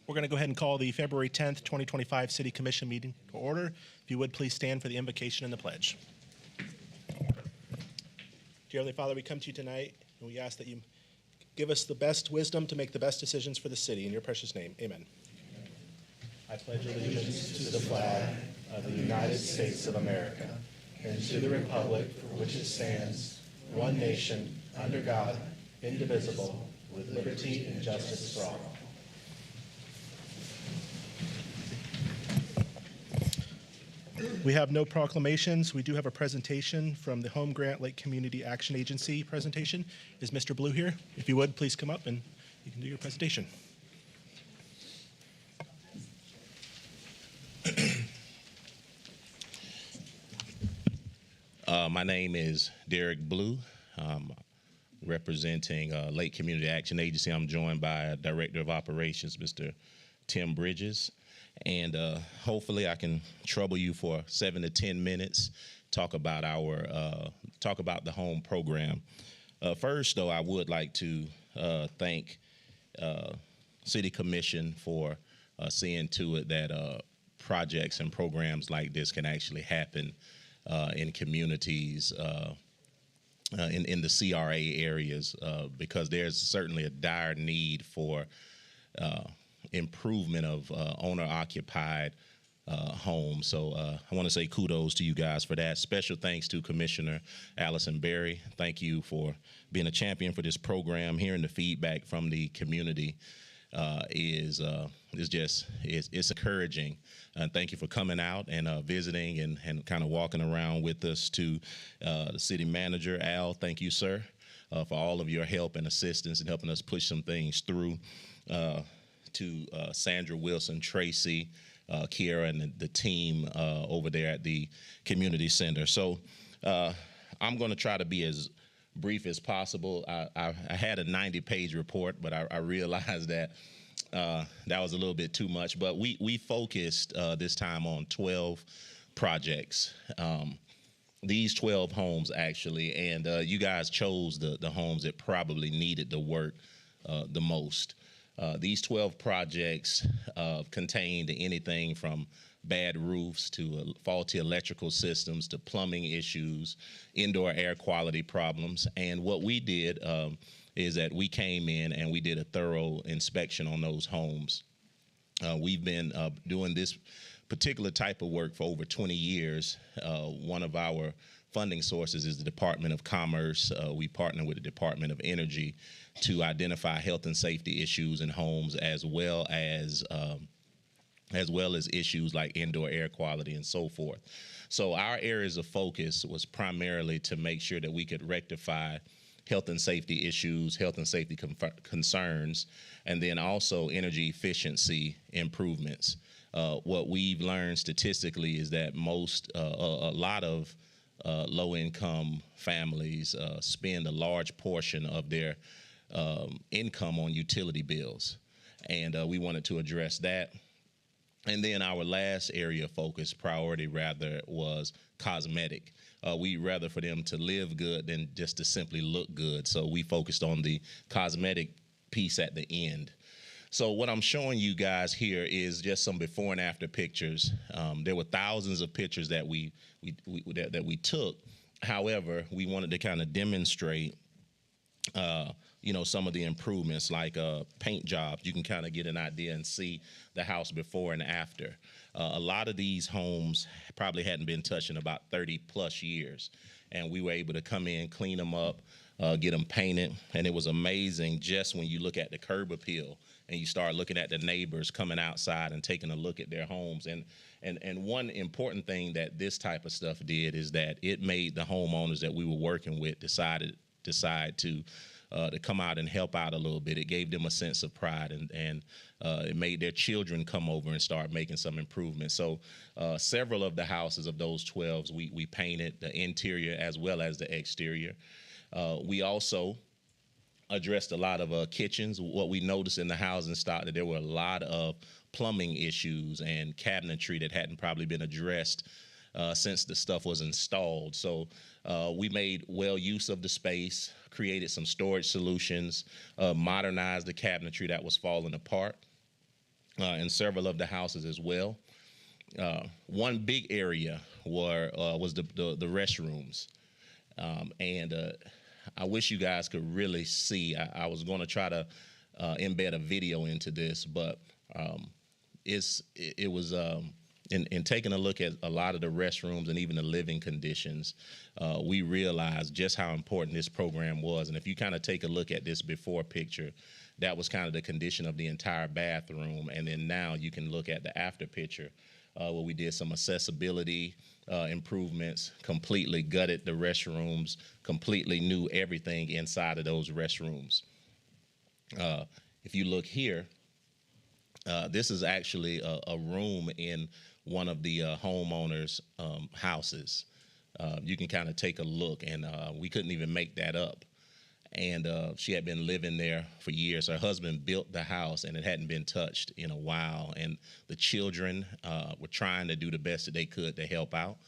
We're going to go ahead and call the February 10th, 2025 City Commission meeting to order. If you would, please stand for the invocation and the pledge. Dear Heavenly Father, we come to you tonight, and we ask that you give us the best wisdom to make the best decisions for the city. In your precious name, amen. I pledge allegiance to the flag of the United States of America and to the republic for which it stands, one nation, under God, indivisible, with liberty and justice for all. We have no proclamations. We do have a presentation from the Home Grant Lake Community Action Agency presentation. Is Mr. Blue here? If you would, please come up and you can do your presentation. My name is Derek Blue, representing Lake Community Action Agency. I'm joined by Director of Operations, Mr. Tim Bridges. And hopefully I can trouble you for 7 to 10 minutes, talk about the home program. First, though, I would like to thank City Commission for seeing to it that projects and programs like this can actually happen in communities in the CRA areas, because there's certainly a dire need for improvement of owner-occupied homes. So I want to say kudos to you guys for that. Special thanks to Commissioner Allison Berry. Thank you for being a champion for this program. Hearing the feedback from the community is encouraging. And thank you for coming out and visiting and kind of walking around with us. To the city manager, Al, thank you, sir, for all of your help and assistance and helping us push some things through. To Sandra Wilson, Tracy, Kiera, and the team over there at the community center. So I'm going to try to be as brief as possible. I had a 90-page report, but I realized that that was a little bit too much. But we focused this time on 12 projects. These 12 homes, actually, and you guys chose the homes that probably needed the work the most. These 12 projects contained anything from bad roofs to faulty electrical systems to plumbing issues, indoor air quality problems. And what we did is that we came in and we did a thorough inspection on those homes. We've been doing this particular type of work for over 20 years. One of our funding sources is the Department of Commerce. We partner with the Department of Energy to identify health and safety issues in homes, as well as issues like indoor air quality and so forth. So our areas of focus was primarily to make sure that we could rectify health and safety issues, health and safety concerns, and then also energy efficiency improvements. What we've learned statistically is that a lot of low-income families spend a large portion of their income on utility bills, and we wanted to address that. And then our last area of focus, priority rather, was cosmetic. We rather for them to live good than just to simply look good. So we focused on the cosmetic piece at the end. So what I'm showing you guys here is just some before and after pictures. There were thousands of pictures that we took. However, we wanted to kind of demonstrate some of the improvements, like paint jobs. You can kind of get an idea and see the house before and after. A lot of these homes probably hadn't been touched in about 30 plus years, and we were able to come in, clean them up, get them painted, and it was amazing just when you look at the curb appeal and you start looking at the neighbors coming outside and taking a look at their homes. And one important thing that this type of stuff did is that it made the homeowners that we were working with decide to come out and help out a little bit. It gave them a sense of pride, and it made their children come over and start making some improvements. So several of the houses of those 12, we painted the interior as well as the exterior. We also addressed a lot of kitchens. What we noticed in the housing stock, that there were a lot of plumbing issues and cabinetry that hadn't probably been addressed since the stuff was installed. So we made well use of the space, created some storage solutions, modernized the cabinetry that was falling apart. in several of the houses as well. One big area was the restrooms, and I wish you guys could really see. I was going to try to embed a video into this, but it was in taking a look at a lot of the restrooms and even the living conditions, we realized just how important this program was. And if you kind of take a look at this before picture, that was kind of the condition of the entire bathroom. And then now you can look at the after picture, where we did some accessibility improvements, completely gutted the restrooms, completely knew everything inside of those restrooms. If you look here, this is actually a room in one of the homeowners' houses. You can kind of take a look, and we couldn't even make that up. And she had been living there for years. Her husband built the house, and it hadn't been touched in a while. And the children were trying to do the best that they could to help out.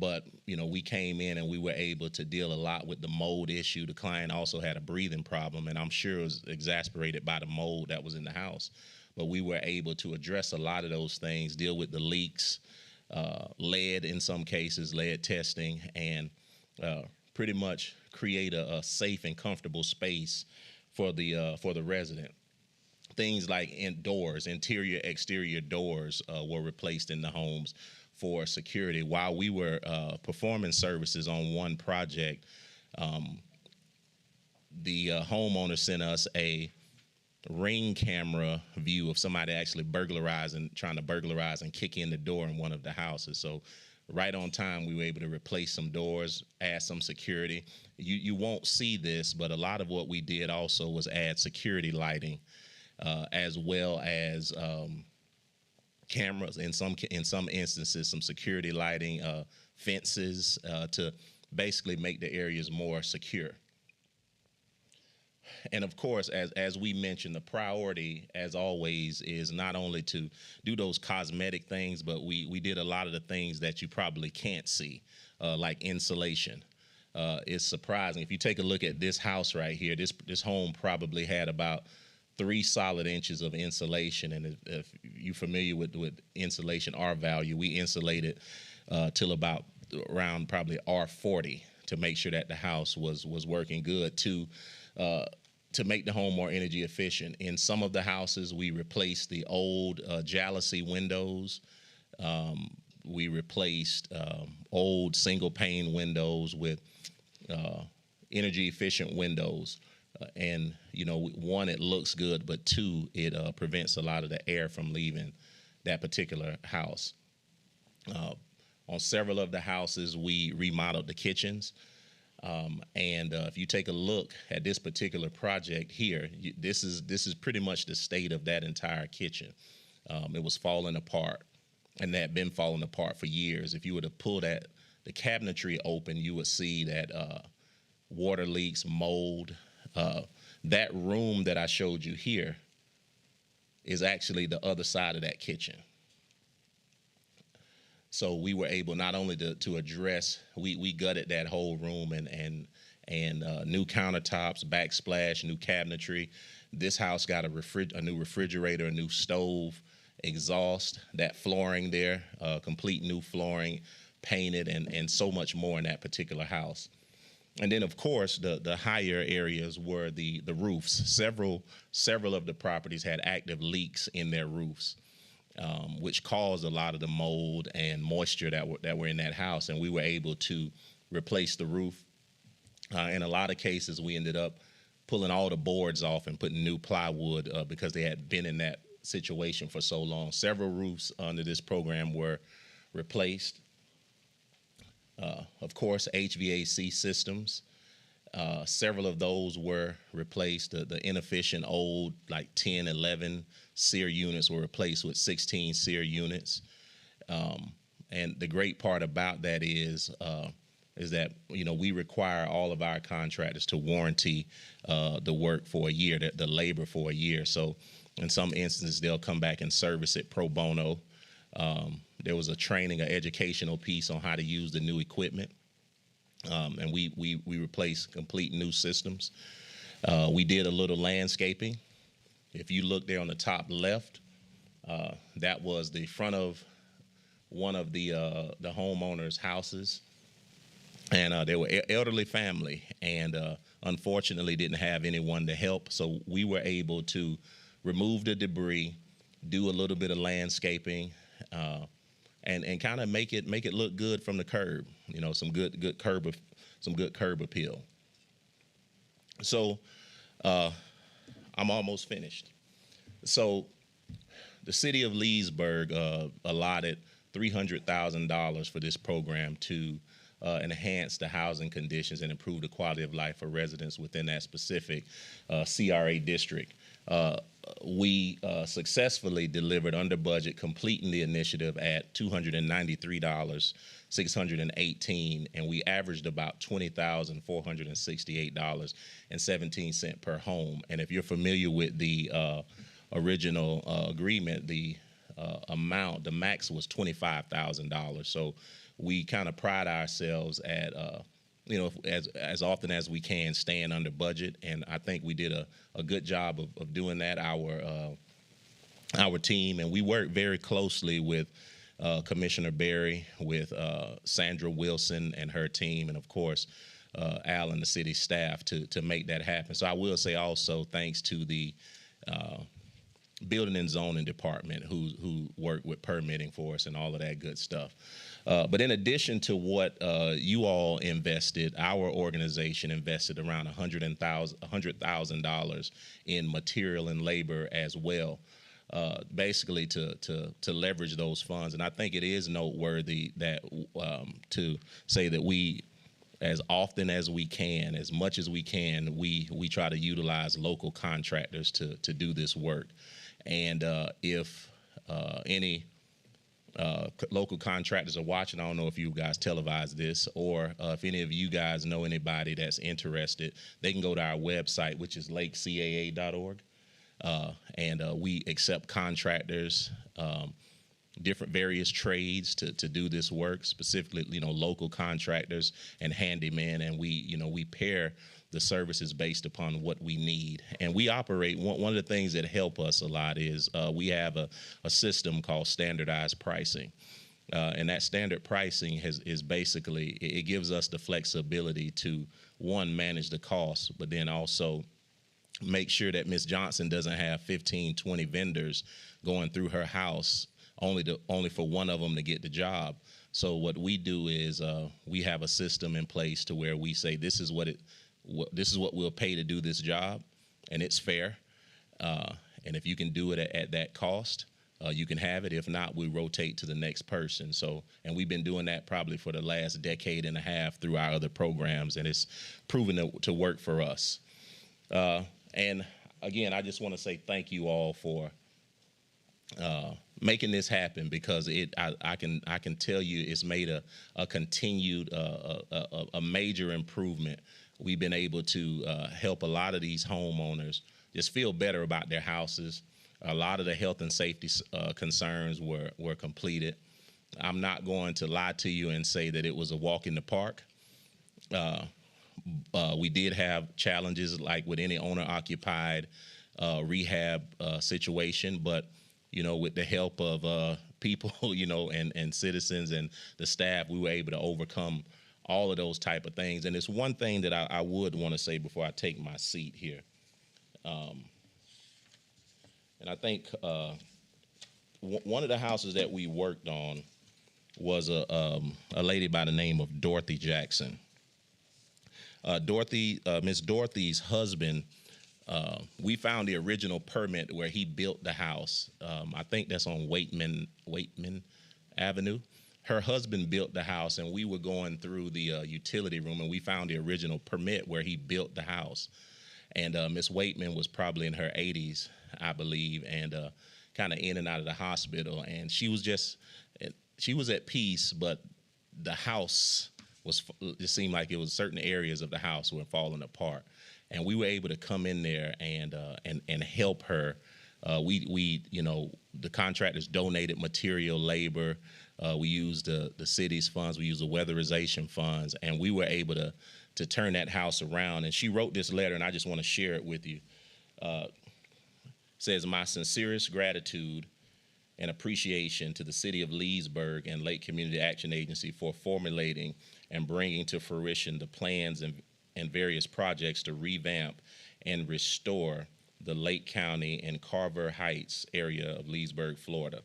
But, we came in and we were able to deal a lot with the mold issue. The client also had a breathing problem, and I'm sure it was exasperated by the mold that was in the house. But we were able to address a lot of those things, deal with the leaks, lead in some cases, lead testing, and pretty much create a safe and comfortable space for the resident. Things like indoors, interior, exterior doors were replaced in the homes for security. While we were performing services on one project, the homeowner sent us a Ring camera view of somebody actually trying to burglarize and kick in the door in one of the houses. So right on time, we were able to replace some doors, add some security. You won't see this, but a lot of what we did also was add security lighting, as well as cameras. In some instances, some security lighting, fences, to basically make the areas more secure. And of course, as we mentioned, the priority, as always, is not only to do those cosmetic things, but we did a lot of the things that you probably can't see, like insulation. It's surprising. If you take a look at this house right here, this home probably had about 3 solid inches of insulation. And if you're familiar with insulation, R value, we insulated till about around probably R40 to make sure that the house was working good to make the home more energy efficient. In some of the houses, we replaced the old jalousie windows. We replaced old single pane windows with energy efficient windows. And, one, it looks good, but 2, it prevents a lot of the air from leaving that particular house. On several of the houses, we remodeled the kitchens. And if you take a look at this particular project here, this is pretty much the state of that entire kitchen. It was falling apart, and that had been falling apart for years. If you were to pull the cabinetry open, you would see that water leaks, mold. That room that I showed you here is actually the other side of that kitchen. So we were able not only to address, we gutted that whole room and new countertops, backsplash, new cabinetry. This house got a new refrigerator, a new stove, exhaust, that flooring there, complete new flooring, painted, and so much more in that particular house. And then, of course, the higher areas were the roofs. Several of the properties had active leaks in their roofs, which caused a lot of the mold and moisture that were in that house. And we were able to replace the roof. In a lot of cases, we ended up pulling all the boards off and putting new plywood because they had been in that situation for so long. Several roofs under this program were replaced. Of course, HVAC systems. Several of those were replaced. The inefficient old, like 10, 11 SEER units were replaced with 16 SEER units. And the great part about that is that, we require all of our contractors to warranty the work for a year, the labor for a year. So in some instances, they'll come back and service it pro bono. There was a training, an educational piece on how to use the new equipment. And we replaced complete new systems. We did a little landscaping. If you look there on the top left, That was the front of one of the homeowners' houses, and they were elderly family, and unfortunately didn't have anyone to help. So we were able to remove the debris, do a little bit of landscaping, and kind of make it look good from the curb. You know, some good curb appeal. So I'm almost finished. So the city of Leesburg allotted $300,000 for this program to enhance the housing conditions and improve the quality of life for residents within that specific CRA district. We successfully delivered under budget, completing the initiative at $293,618, and we averaged about $20,468.17 per home. And if you're familiar with the original agreement, the amount, the max was $25,000. So we kind of pride ourselves at as often as we can, staying under budget, and I think we did a good job of doing that. Our team, and we work very closely with Commissioner Berry, with Sandra Wilson and her team, and of course Al and the city staff to make that happen. So I will say also thanks to the building and zoning department who worked with permitting for us and all of that good stuff. But in addition to what you all invested, our organization invested around $100,000 in material and labor as well, basically to leverage those funds. And I think it is noteworthy that to say that we, as often as we can, as much as we can, we try to utilize local contractors to do this work. And if any local contractors are watching, I don't know if you guys televise this, or if any of you guys know anybody that's interested, they can go to our website, which is lakecaa.org, and we accept contractors, different various trades to do this work, specifically, local contractors and handymen, and we pair the services based upon what we need. And we operate, one of the things that help us a lot is we have a system called standardized pricing. And that standard pricing is basically, it gives us the flexibility to, one, manage the costs, but then also make sure that Ms. Johnson doesn't have 15, 20 vendors going through her house only for one of them to get the job. So what we do is we have a system in place to where we say this is what we'll pay to do this job, and it's fair. And if you can do it at that cost, you can have it. If not, we rotate to the next person. So, and we've been doing that probably for the last decade and a half through our other programs, and it's proven to work for us. And again, I just want to say thank you all for making this happen, because I can tell you it's made a continued a major improvement. We've been able to help a lot of these homeowners just feel better about their houses. A lot of the health and safety concerns were completed. I'm not going to lie to you and say that it was a walk in the park. We did have challenges like with any owner-occupied rehab situation, but with the help of people, and citizens and the staff, we were able to overcome all of those type of things. And it's one thing that I would want to say before I take my seat here. And I think one of the houses that we worked on was a lady by the name of Dorothy Jackson. Miss Dorothy's husband, we found the original permit where he built the house. I think that's on Waitman Avenue. Her husband built the house, and we were going through the utility room, and we found the original permit where he built the house. And Miss Waitman was probably in her 80s, I believe, and kind of in and out of the hospital. And she was at peace, but the house it seemed like it was certain areas of the house were falling apart. And we were able to come in there and help her. The contractors donated material, labor. We used the city's funds. We used the weatherization funds, and we were able to turn that house around. And she wrote this letter, and I just want to share it with you. It says, "My sincerest gratitude and appreciation to the City of Leesburg and Lake Community Action Agency for formulating and bringing to fruition the plans and various projects to revamp and restore the Lake County and Carver Heights area of Leesburg, Florida.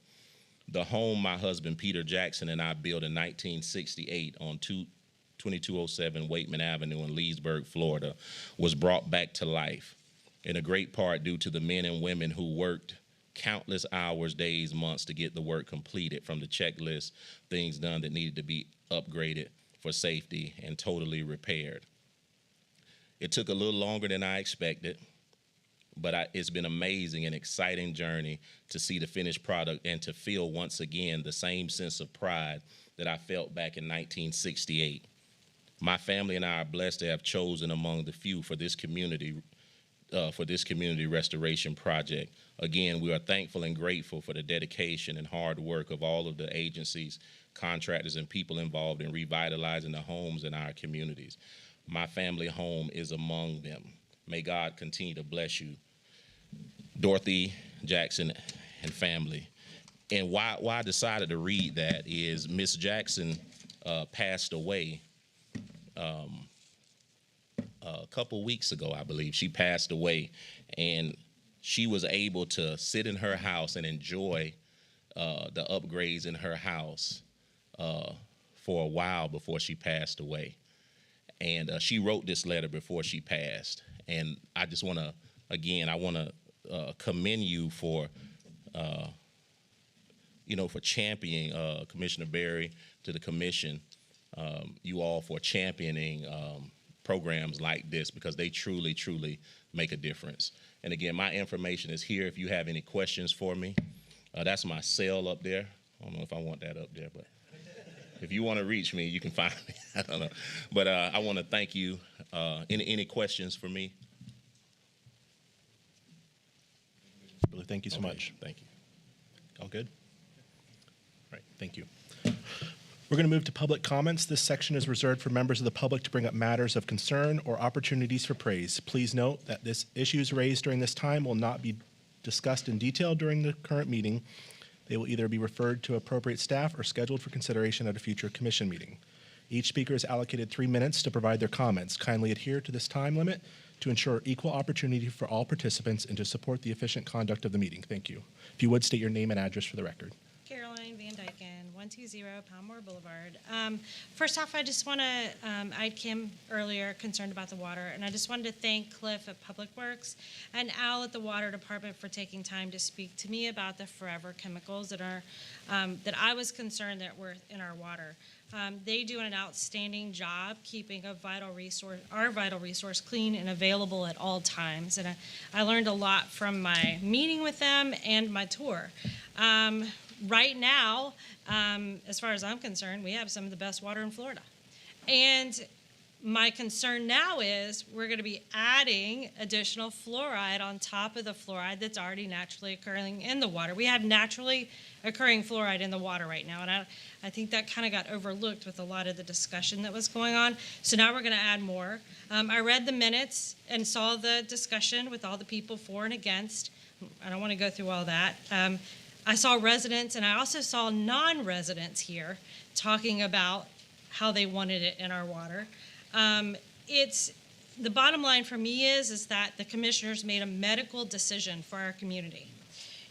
The home my husband Peter Jackson and I built in 1968 on 2207 Waitman Avenue in Leesburg, Florida, was brought back to life, in a great part due to the men and women who worked countless hours, days, months to get the work completed, from the checklist, things done that needed to be upgraded for safety and totally repaired. It took a little longer than I expected, but it's been an amazing and exciting journey to see the finished product and to feel once again the same sense of pride that I felt back in 1968. My family and I are blessed to have chosen among the few for this community restoration project. Again, we are thankful and grateful for the dedication and hard work of all of the agencies, contractors, and people involved in revitalizing the homes in our communities. My family home is among them. May God continue to bless you, Dorothy Jackson and family. And why I decided to read that is Miss Jackson passed away a couple weeks ago, I believe. She passed away, and she was able to sit in her house and enjoy the upgrades in her house for a while before she passed away. And she wrote this letter before she passed. And I just want to, again, I want to commend you for, for championing Commissioner Berry, to the commission, you all for championing programs like this, because they truly, truly make a difference. And again, my information is here if you have any questions for me. That's my cell up there. I don't know if I want that up there, but if you want to reach me, you can find me. I don't know. But I want to thank you. Any questions for me? Really, thank you so much. Thank you. All good? All right, thank you. We're going to move to public comments. This section is reserved for members of the public to bring up matters of concern or opportunities for praise. Please note that issues raised during this time will not be discussed in detail during the current meeting. They will either be referred to appropriate staff or scheduled for consideration at a future commission meeting. Each speaker is allocated 3 minutes to provide their comments. Kindly adhere to this time limit to ensure equal opportunity for all participants and to support the efficient conduct of the meeting. Thank you. If you would, state your name and address for the record. Caroline Van Dyken, 120 Palmore Boulevard. First off, I just want to, I had Kim earlier concerned about the water, and I just wanted to thank Cliff at Public Works and Al at the Water Department for taking time to speak to me about the forever chemicals that are, that I was concerned that were in our water. They do an outstanding job keeping our vital resource clean and available at all times. And I learned a lot from my meeting with them and my tour. Right now, as far as I'm concerned, we have some of the best water in Florida. And my concern now is we're going to be adding additional fluoride on top of the fluoride that's already naturally occurring in the water. We have naturally occurring fluoride in the water right now, and I think that kind of got overlooked with a lot of the discussion that was going on. So now we're going to add more. I read the minutes and saw the discussion with all the people for and against. I don't want to go through all that. I saw residents, and I also saw non-residents here talking about how they wanted it in our water. The bottom line for me is that the commissioners made a medical decision for our community.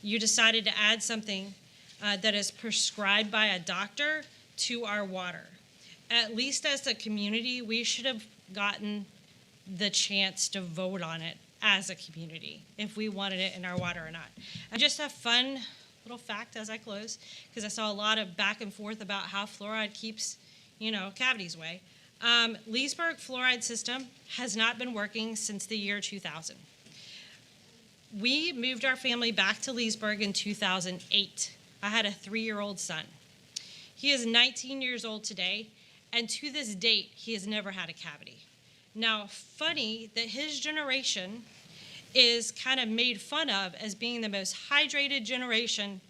You decided to add something that is prescribed by a doctor to our water. At least as a community, we should have gotten the chance to vote on it as a community, if we wanted it in our water or not. And just a fun little fact as I close, because I saw a lot of back and forth about how fluoride keeps, cavities away. Leesburg fluoride system has not been working since the year 2000. We moved our family back to Leesburg in 2008. I had a 3-year-old son. He is 19 years old today, and to this date, he has never had a cavity. Now, funny that his generation is kind of made fun of as being the most hydrated generation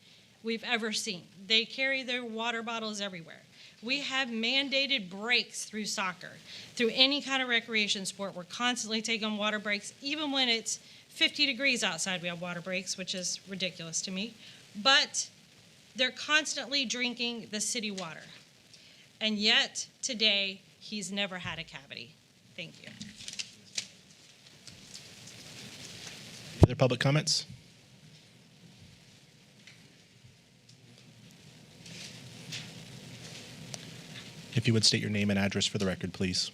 we've ever seen. They carry their water bottles everywhere. We have mandated breaks through soccer, through any kind of recreation sport. We're constantly taking water breaks. Even when it's 50 degrees outside, we have water breaks, which is ridiculous to me. But They're constantly drinking the city water. And yet, today, he's never had a cavity. Thank you. Other public comments? If you would state your name and address for the record, please.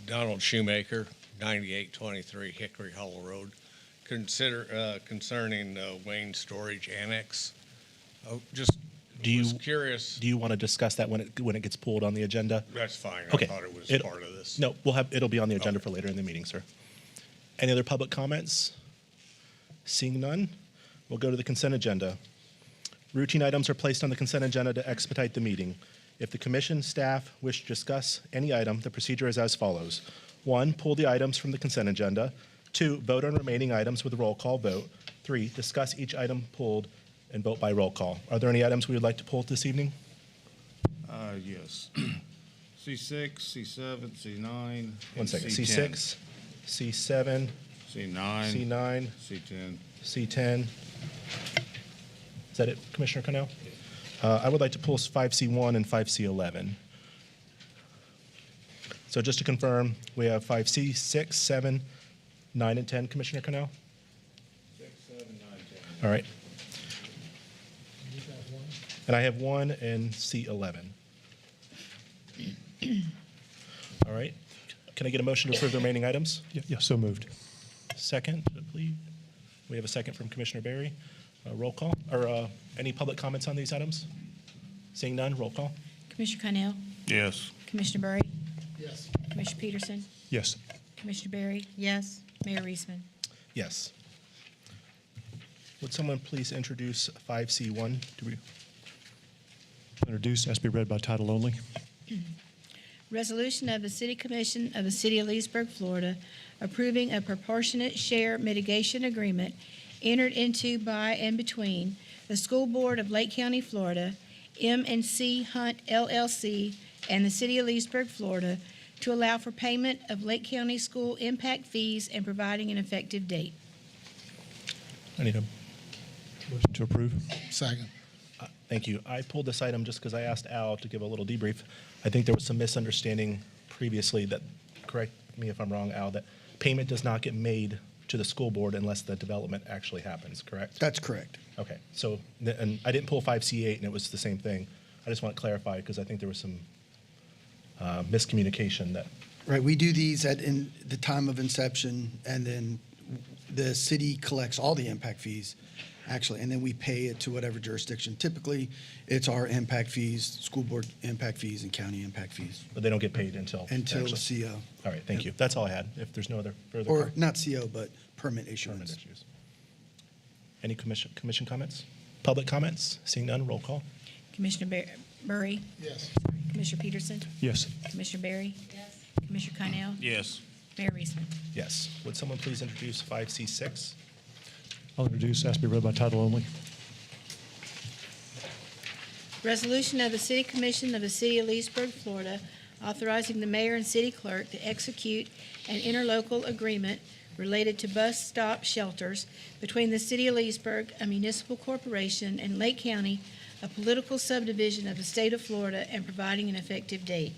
Donald Shoemaker, 9823 Hickory Hollow Road. Concerning Wayne Storage Annex. Just was curious. Do you want to discuss that when it gets pulled on the agenda? That's fine. Okay. I thought it was part of this. No, it'll be on the agenda for later in the meeting, sir. Any other public comments? Seeing none, we'll go to the consent agenda. Routine items are placed on the consent agenda to expedite the meeting. If the commission staff wish to discuss any item, the procedure is as follows. 1, pull the items from the consent agenda. 2, vote on remaining items with a roll call vote. 3, discuss each item pulled and vote by roll call. Are there any items we would like to pull this evening? Yes. C6, C7, C9. One second. C10. C6, C7, C9. C9, C10. C10. Is that it, Commissioner Cornell? I would like to pull 5C1 and 5C11. So just to confirm, we have 5C, 6, 7, 9, and 10, Commissioner Cornell? 6, 7, 9, 10. All right. And I have 1 and C11. All right. Can I get a motion to approve the remaining items? Yeah, so moved. Second, please. We have a second from Commissioner Berry. Roll call, or any public comments on these items? Seeing none, roll call. Commissioner Connell, Yes. Commissioner Berry. Yes. Commissioner Peterson, Yes. Commissioner Berry. Yes. Mayor Reisman. Yes. Would someone please introduce 5C1? Introduced, asked to be read by title only. Resolution of the City Commission of the City of Leesburg, Florida, approving a proportionate share mitigation agreement entered into by and between the School Board of Lake County, Florida, M&C Hunt LLC, and the City of Leesburg, Florida, to allow for payment of Lake County school impact fees and providing an effective date. I need a Motion to approve. Second. Thank you. I pulled this item just because I asked Al to give a little debrief. I think there was some misunderstanding previously that, correct me if I'm wrong, Al, that payment does not get made to the school board unless the development actually happens, correct? That's correct. Okay, so, and I didn't pull 5C8 and it was the same thing. I just want to clarify because I think there was some miscommunication that, Right, we do these in the time of inception, and then the city collects all the impact fees, actually, and then we pay it to whatever jurisdiction. Typically, it's our impact fees, school board impact fees, and county impact fees, but they don't get paid until. until actually- CO. All right, thank you. That's all I had. If there's no other further. Or not CO, but permit Permit issuance. issues. Any commission comments? Public comments? Seeing none, roll call. Commissioner Berry. Yes. Commissioner Peterson, Yes. Commissioner Berry. Yes. Commissioner Connell, Yes. Mayor Reisman. Yes. Would someone please introduce 5C6? I'll introduce, asked to be read by title only. Resolution of the City Commission of the City of Leesburg, Florida, authorizing the mayor and city clerk to execute an interlocal agreement related to bus stop shelters between the City of Leesburg, a municipal corporation, and Lake County, a political subdivision of the state of Florida, and providing an effective date.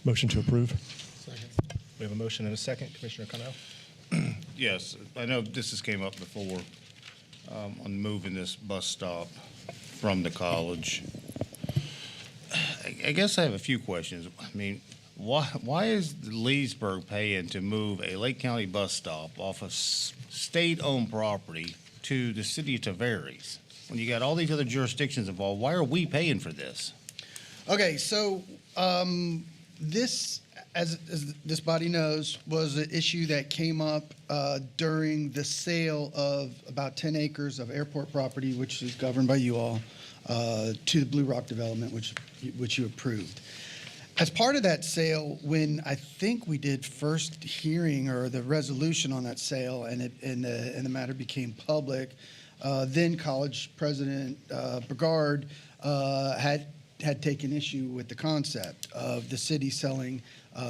Motion to approve. We have a motion and a second. Commissioner Connell? Yes. I know this has came up before on moving this bus stop from the college. I guess I have a few questions. I mean, why is Leesburg paying to move a Lake County bus stop off of state-owned property to the city of Tavares? When you got all these other jurisdictions involved, why are we paying for this? Okay, so this, as this body knows, was an issue that came up during the sale of about 10 acres of airport property, which is governed by you all, to the Blue Rock development, which you approved. As part of that sale, when I think we did first hearing or the resolution on that sale, and the matter became public, then College President Brigard had taken issue with the concept of the city selling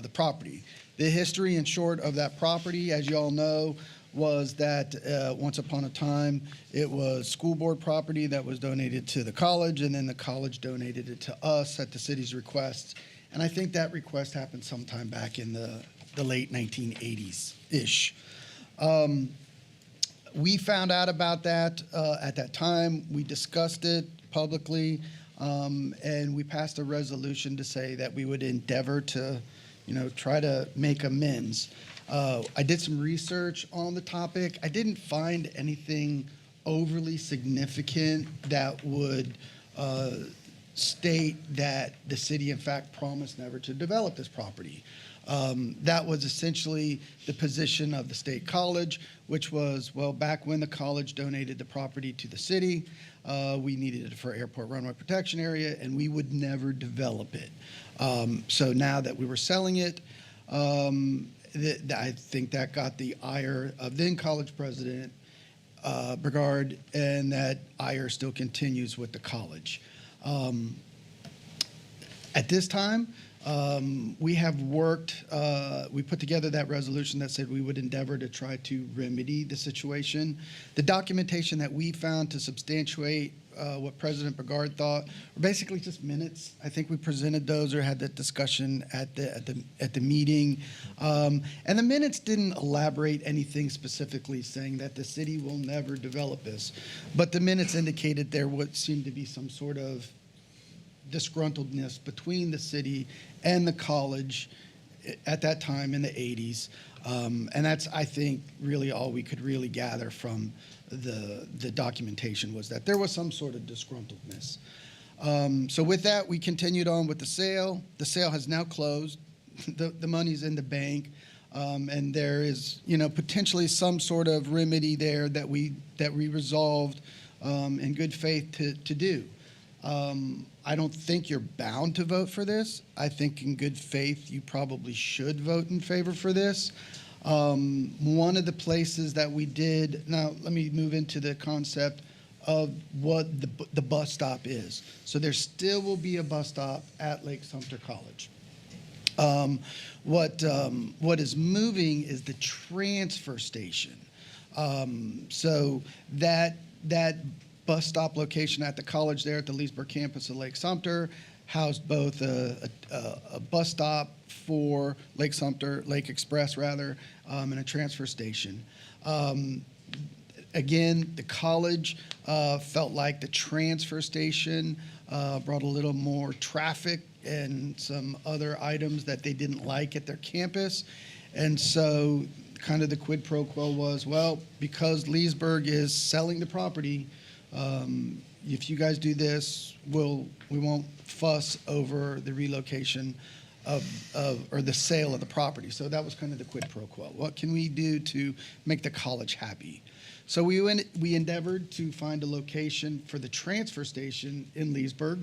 the property. The history, in short, of that property, as you all know, was that once upon a time, it was school board property that was donated to the college, and then the college donated it to us at the city's request. And I think that request happened sometime back in the late 1980s-ish. We found out about that at that time. We discussed it publicly, and we passed a resolution to say that we would endeavor to, try to make amends. I did some research on the topic. I didn't find anything overly significant that would state that the city, in fact, promised never to develop this property. That was essentially the position of the state college, which was, well, back when the college donated the property to the city, we needed it for airport runway protection area, and we would never develop it. So now that we were selling it, I think that got the ire of then college president Brigard, and that ire still continues with the college. At this time, we have worked, we put together that resolution that said we would endeavor to try to remedy the situation. The documentation that we found to substantiate what President Brigard thought were basically just minutes. I think we presented those or had that discussion at the meeting. And the minutes didn't elaborate anything specifically saying that the city will never develop this. But the minutes indicated there would seem to be some sort of disgruntledness between the city and the college at that time in the 80s. And that's, I think, really all we could really gather from the documentation was that there was some sort of disgruntledness. So with that, we continued on with the sale. The sale has now closed. The money's in the bank. And there is, potentially some sort of remedy there that we resolved in good faith to do. I don't think you're bound to vote for this. I think in good faith you probably should vote in favor for this. One of the places that we did, now let me move into the concept of what the bus stop is. So there still will be a bus stop at Lake Sumter College. What is moving is the transfer station. So that bus stop location at the college there at the Leesburg campus of Lake Sumter housed both a bus stop for Lake Sumter, Lake Express rather, and a transfer station. Again, the college felt like the transfer station brought a little more traffic and some other items that they didn't like at their campus. And so kind of the quid pro quo was, well, because Leesburg is selling the property, if you guys do this, we won't fuss over the relocation or the sale of the property. So that was kind of the quid pro quo. What can we do to make the college happy? So we endeavored to find a location for the transfer station in Leesburg.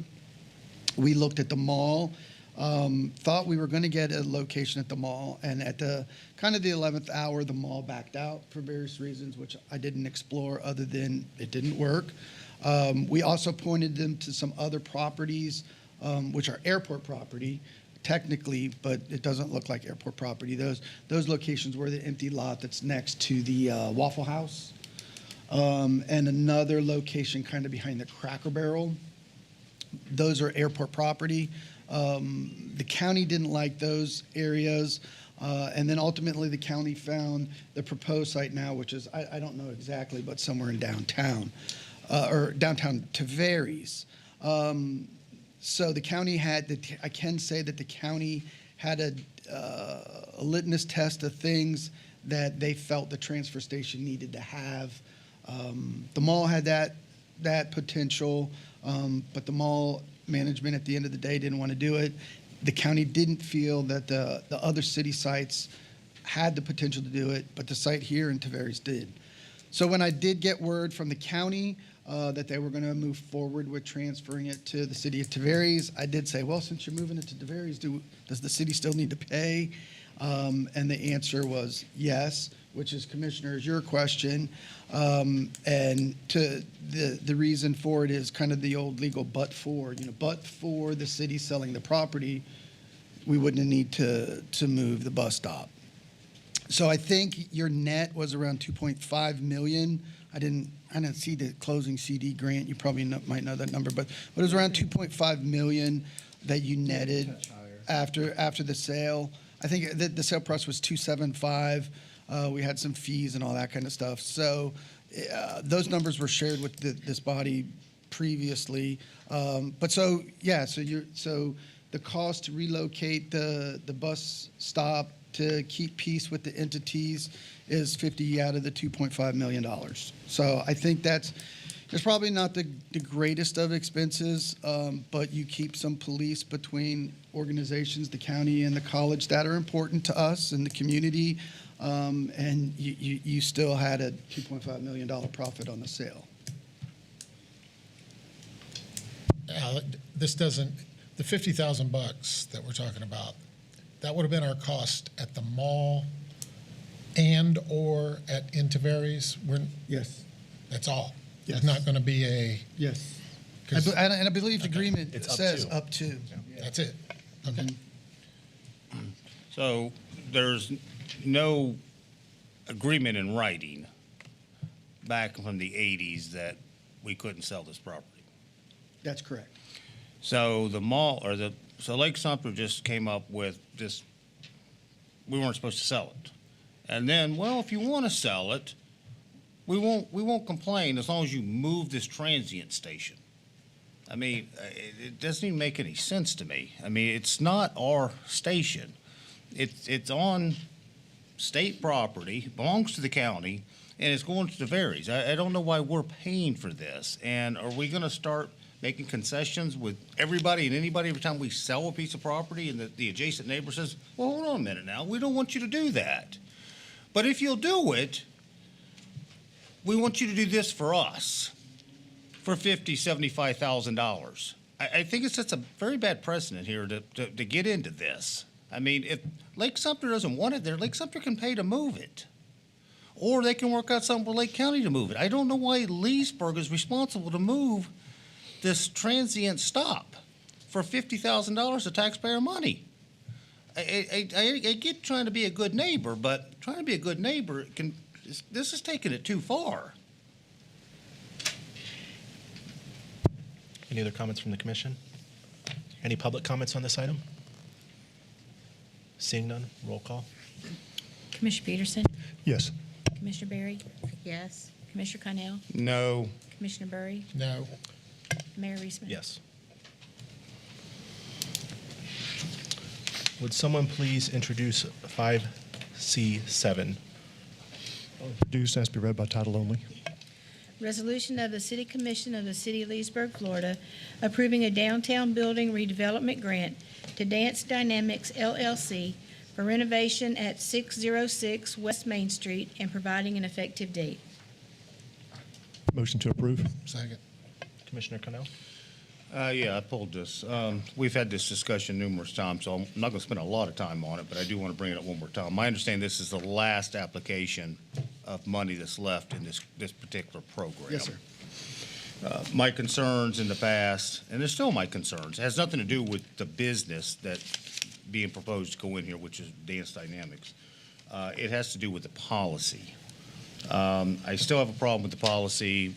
We looked at the mall, thought we were going to get a location at the mall, and at the kind of the 11th hour, the mall backed out for various reasons, which I didn't explore other than it didn't work. We also pointed them to some other properties, which are airport property, technically, but it doesn't look like airport property. Those locations were the empty lot that's next to the Waffle House, and another location kind of behind the Cracker Barrel. Those are airport property. The county didn't like those areas. And then ultimately the county found the proposed site now, which is, I don't know exactly, but somewhere in downtown, or downtown Tavares. So the county I can say that the county had a litmus test of things that they felt the transfer station needed to have. The mall had that potential, but the mall management at the end of the day didn't want to do it. The county didn't feel that the other city sites had the potential to do it, but the site here in Tavares did. So when I did get word from the county that they were going to move forward with transferring it to the city of Tavares, I did say, well, since you're moving it to Tavares, does the city still need to pay? And the answer was yes, which is, Commissioner, is your question. And to the reason for it is kind of the old legal but for the city selling the property, we wouldn't need to move the bus stop. So I think your net was around 2.5 million. I didn't see the closing CD grant. You probably might know that number, but it was around 2.5 million that you netted after the sale. I think the sale price was 275. We had some fees and all that kind of stuff. So those numbers were shared with this body previously. But so the cost to relocate the bus stop to keep peace with the entities is 50 out of the $2.5 million. So I think it's probably not the greatest of expenses, but you keep some police between organizations, the county and the college that are important to us and the community, and you still had a $2.5 million profit on the sale. This doesn't, the $50,000 that we're talking about, that would have been our cost at the mall and or at Intivaries. Yes. That's all. Yes. It's not going to be a. Yes. 'Cause- And I believe the agreement It's up says to. up to. That's it. Okay. So there's no agreement in writing back from the 80s that we couldn't sell this property. That's correct. So the mall, so Lake Sumter just came up with this, we weren't supposed to sell it. And then, well, if you want to sell it, we won't complain as long as you move this transient station. I mean, it doesn't even make any sense to me. I mean, it's not our station. It's on state property, belongs to the county, and it's going to the Varies. I don't know why we're paying for this. And are we going to start making concessions with everybody and anybody every time we sell a piece of property and the adjacent neighbor says, well, hold on a minute now, we don't want you to do that. But if you'll do it, we want you to do this for us for $50,000, $75,000. I think it sets a very bad precedent here to get into this. I mean, if Lake Sumter doesn't want it there, Lake Sumter can pay to move it. Or they can work out something with Lake County to move it. I don't know why Leesburg is responsible to move this transient stop for $50,000 of taxpayer money. I get trying to be a good neighbor, but trying to be a good neighbor this is taking it too far. Any other comments from the commission? Any public comments on this item? Seeing none, roll call. Commissioner Peterson? Yes. Commissioner Berry? Yes. Commissioner Connell? No. Commissioner Bury? No. Mayor Reesman? Yes. Would someone please introduce 5C7? Introduced, asked to be read by title only. Resolution of the City Commission of the City of Leesburg, Florida, approving a downtown building redevelopment grant to Dance Dynamics LLC for renovation at 606 West Main Street and providing an effective date. Motion to approve. Second. Commissioner Connell? Yeah, I pulled this. We've had this discussion numerous times, so I'm not going to spend a lot of time on it, but I do want to bring it up one more time. My understanding, this is the last application of money that's left in this particular program. Yes, sir. My concerns in the past, and they're still my concerns, it has nothing to do with the business that's being proposed to go in here, which is Dance Dynamics. It has to do with the policy. I still have a problem with the policy.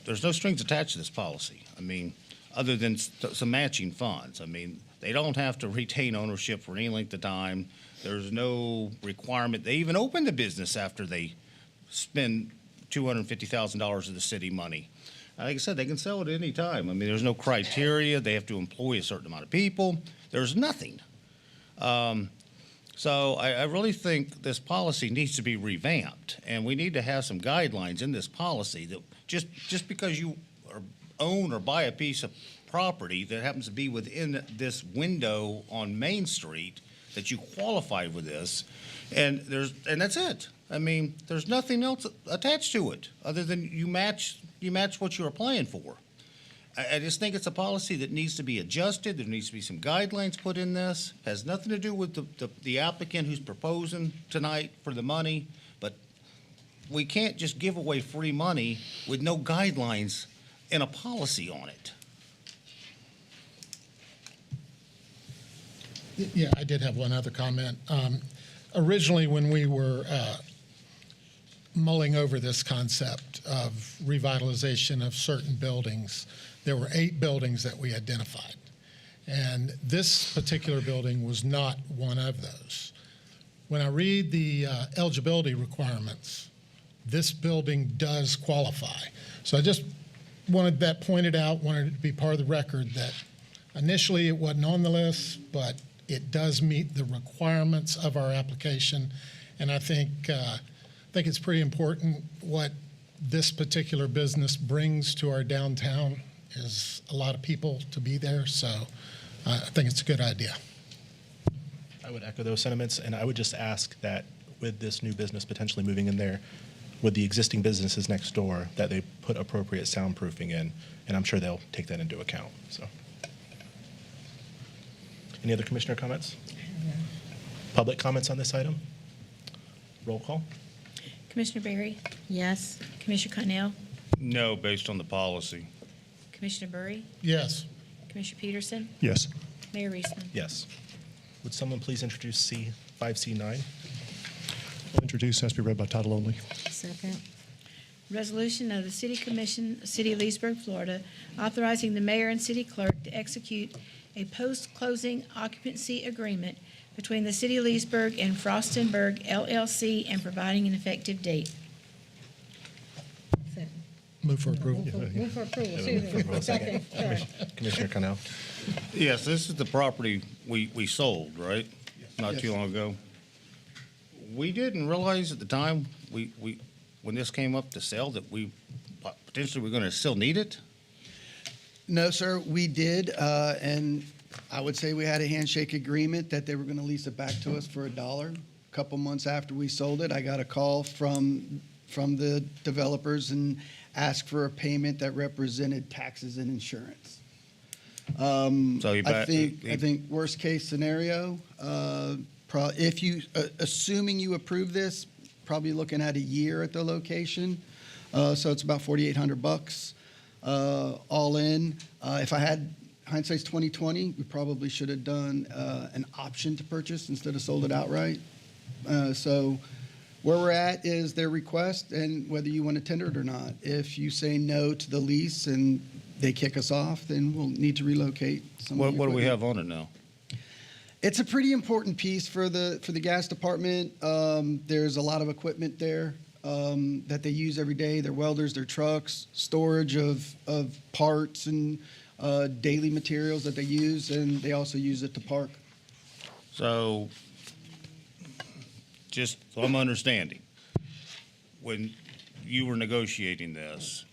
There's no strings attached to this policy. I mean, other than some matching funds. I mean, they don't have to retain ownership for any length of time. There's no requirement. They even open the business after they spend $250,000 of the city money. Like I said, they can sell it at any time. I mean, there's no criteria. They have to employ a certain amount of people. There's nothing. So I really think this policy needs to be revamped, and we need to have some guidelines in this policy that just because you own or buy a piece of property that happens to be within this window on Main Street, that you qualify with this, and that's it. I mean, there's nothing else attached to it other than you match what you're applying for. I just think it's a policy that needs to be adjusted. There needs to be some guidelines put in this. Has nothing to do with the applicant who's proposing tonight for the money, but we can't just give away free money with no guidelines and a policy on it. Yeah, I did have one other comment. originally, when we were mulling over this concept of revitalization of certain buildings, there were 8 buildings that we identified. And this particular building was not one of those. When I read the eligibility requirements, this building does qualify. So I just wanted that pointed out, wanted it to be part of the record that initially it wasn't on the list, but it does meet the requirements of our application. And I think it's pretty important what this particular business brings to our downtown is a lot of people to be there. So I think it's a good idea. I would echo those sentiments, and I would just ask that with this new business potentially moving in there, with the existing businesses next door, that they put appropriate soundproofing in, and I'm sure they'll take that into account. So, any other commissioner comments? Public comments on this item? Roll call. Commissioner Berry? Yes. Commissioner Connell? No, based on the policy. Commissioner Bury? Yes. Commissioner Peterson? Yes. Mayor Reesman? Yes. Would someone please introduce C5C9? I'll introduce, has to be read by title only. Second. Resolution of the City Commission, City of Leesburg, Florida, authorizing the mayor and city clerk to execute a post-closing occupancy agreement between the City of Leesburg and Frostenberg LLC and providing an effective date. Move for approval. Move for approval, excuse me. Second, sorry. Commissioner Connell? Yes, this is the property we sold, right? Not too long ago. We didn't realize at the time, when this came up to sell, that we potentially were going to still need it? No, sir, we did, and I would say we had a handshake agreement that they were going to lease it back to us for $1. A couple months after we sold it, I got a call from the developers and asked for a payment that represented taxes and insurance. So you I think worst case scenario, if you, assuming you approve this, probably looking at a year at the location. So it's about $4,800 all in. If I had hindsight's 2020, we probably should have done an option to purchase instead of sold it outright. So where we're at is their request and whether you want to tender it or not. If you say no to the lease and they kick us off, then we'll need to relocate some of the What do we equipment. have on it now? It's a pretty important piece for the gas department. There's a lot of equipment there that they use every day. Their welders, their trucks, storage of parts and daily materials that they use, and they also use it to park. So, just so I'm understanding, when you were negotiating this,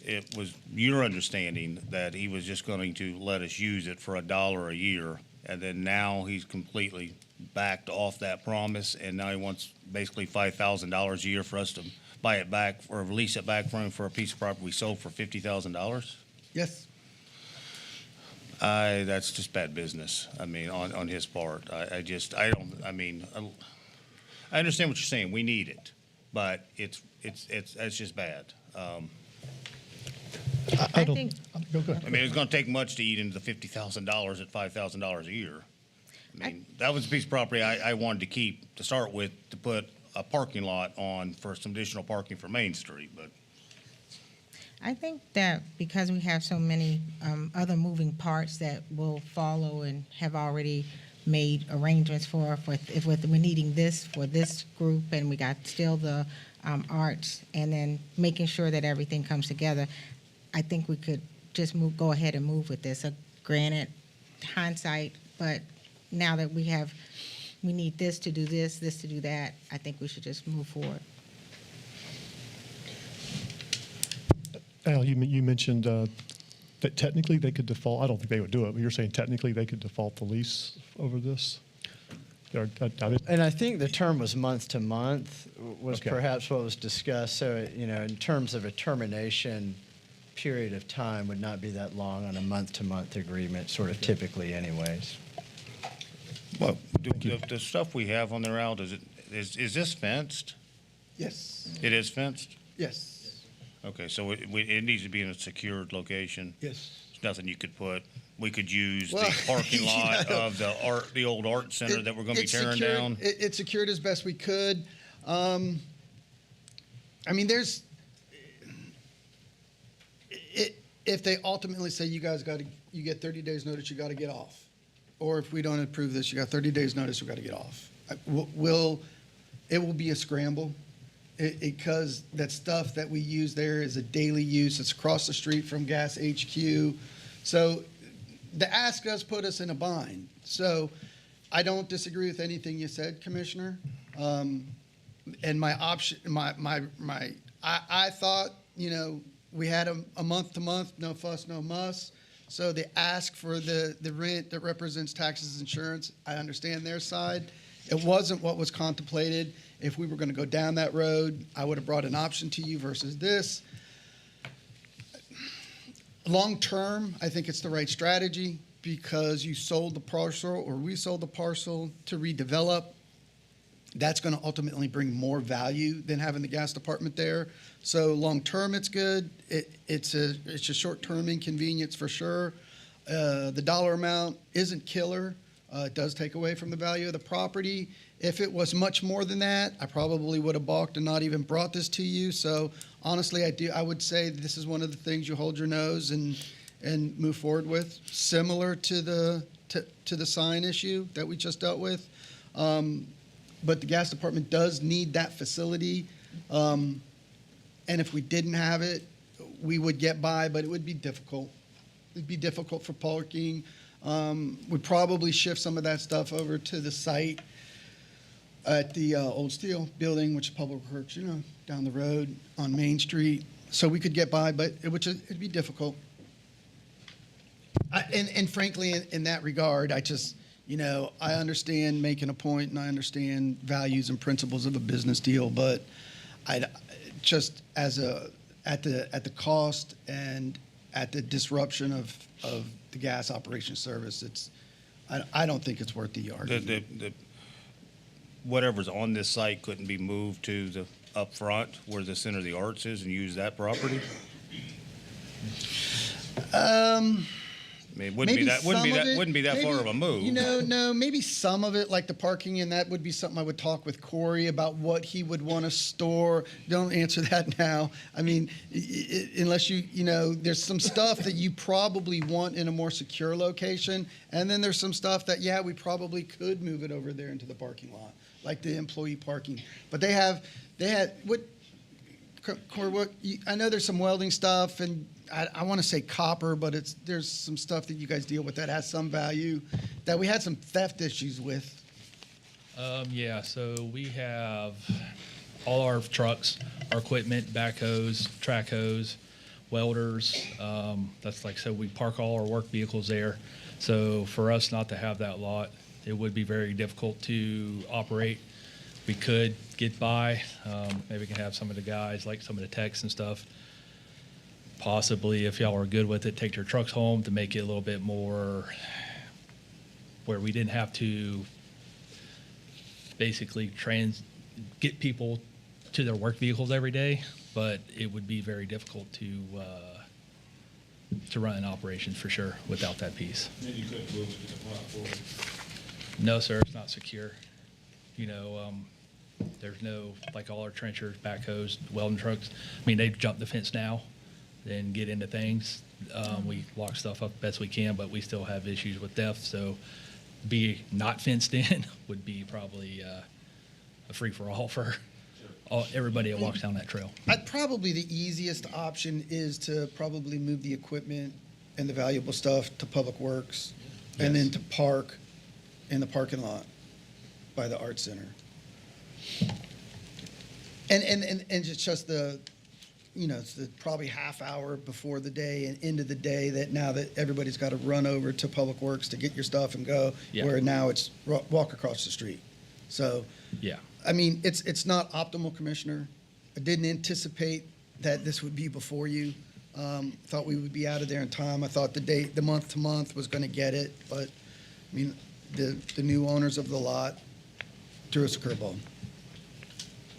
it was your understanding that he was just going to let us use it for $1 a year, and then now he's completely backed off that promise, and now he wants basically $5,000 a year for us to buy it back or lease it back from him for a piece of property we sold for $50,000? Yes. That's just bad business. I mean, on his part. I understand what you're saying. We need it, but it's just bad. I don't, think- go ahead. I mean, it's going to take much to eat into the $50,000 at $5,000 a year. I mean, that was a piece of property I wanted to keep to start with to put a parking lot on for some additional parking for Main Street, but. I think that because we have so many other moving parts that will follow and have already made arrangements for if we're needing this for this group, and we got still the arts, and then making sure that everything comes together, I think we could just go ahead and move with this. Granted, hindsight, but now that we need this to do this to do that, I think we should just move forward. Al, you mentioned that technically they could default, I don't think they would do it, but you're saying technically they could default the lease over this? And I think the term was month to month was Okay. perhaps what was discussed. So, in terms of a termination period of time would not be that long on a month-to-month agreement, sort of typically anyways. Well, the stuff we have on there, Al, is this fenced? Yes. It is fenced? Yes. Okay, so it needs to be in a secured location. Yes. There's nothing you could put we could use Well, the parking lot you know, of the old art center that we're going to be It's tearing secured- down? It's secured as best we could. I mean, if they ultimately say you guys you get 30 days notice, you got to get off. Or if we don't approve this, you got 30 days notice, we got to get off. It will be a scramble because that stuff that we use there is a daily use. It's across the street from Gas HQ. So the ask does put us in a bind. So I don't disagree with anything you said, Commissioner. And my option, I thought, you know, we had a month to month, no fuss, no muss. So the ask for the rent that represents taxes, insurance, I understand their side. It wasn't what was contemplated. If we were going to go down that road, I would have brought an option to you versus this. Long term, I think it's the right strategy because you sold the parcel or we sold the parcel to redevelop. That's going to ultimately bring more value than having the gas department there. So long term, it's good. It's a short term inconvenience for sure. The dollar amount isn't killer. It does take away from the value of the property. If it was much more than that, I probably would have balked and not even brought this to you. So honestly, I would say this is one of the things you hold your nose and move forward with, similar to the sign issue that we just dealt with. But the gas department does need that facility. And if we didn't have it, we would get by, but it would be difficult. It'd be difficult for parking. We'd probably shift some of that stuff over to the site at the old steel building, which is Public Works, you know, down the road on Main Street. So we could get by, but it'd be difficult. And frankly, in that regard, I just, you know, I understand making a point and I understand values and principles of a business deal, but I just at the cost and at the disruption of the gas operation service, I don't think it's worth the argument. Whatever's on this site couldn't be moved to the up front where the Center of the Arts is and use that property? I mean, it wouldn't be that far of a move. You know, no, maybe some of it, like the parking, and that would be something I would talk with Corey about what he would want to store. Don't answer that now. I mean, unless you know, there's some stuff that you probably want in a more secure location, and then there's some stuff that, yeah, we probably could move it over there into the parking lot, like the employee parking. But they had what? Corey, I know there's some welding stuff, and I want to say copper, but there's some stuff that you guys deal with that has some value that we had some theft issues with. Yeah, so we have all our trucks, our equipment, backhoes, track hose, welders. That's like, so we park all our work vehicles there. So for us not to have that lot, it would be very difficult to operate. We could get by. Maybe we can have some of the guys, like some of the techs and stuff, possibly, if y'all are good with it, take their trucks home to make it a little bit more where we didn't have to basically get people to their work vehicles every day, but it would be very difficult to run an operation for sure without that piece. Then you couldn't move it to the front for No, sir, it's not secure. You know, there's no, like all our trenchers, backhoes, welding trucks. I mean, they've jumped the fence now and get into things. We lock stuff up best we can, but we still have issues with theft. So be not fenced in would be probably a free-for-all for everybody that walks down that trail. Probably the easiest option is to probably move the equipment and the valuable stuff to Public Works and then to park in the parking lot by the Art Center. And it's just the, you know, it's the probably half hour before the day and into the day that now that everybody's got to run over to Public Works to get your stuff and go, where now it's walk across the street. So, yeah. I mean, it's not optimal, Commissioner. I didn't anticipate that this would be before you. Thought we would be out of there in time. I thought the month to month was going to get it, but I mean, the new owners of the lot threw us a curveball.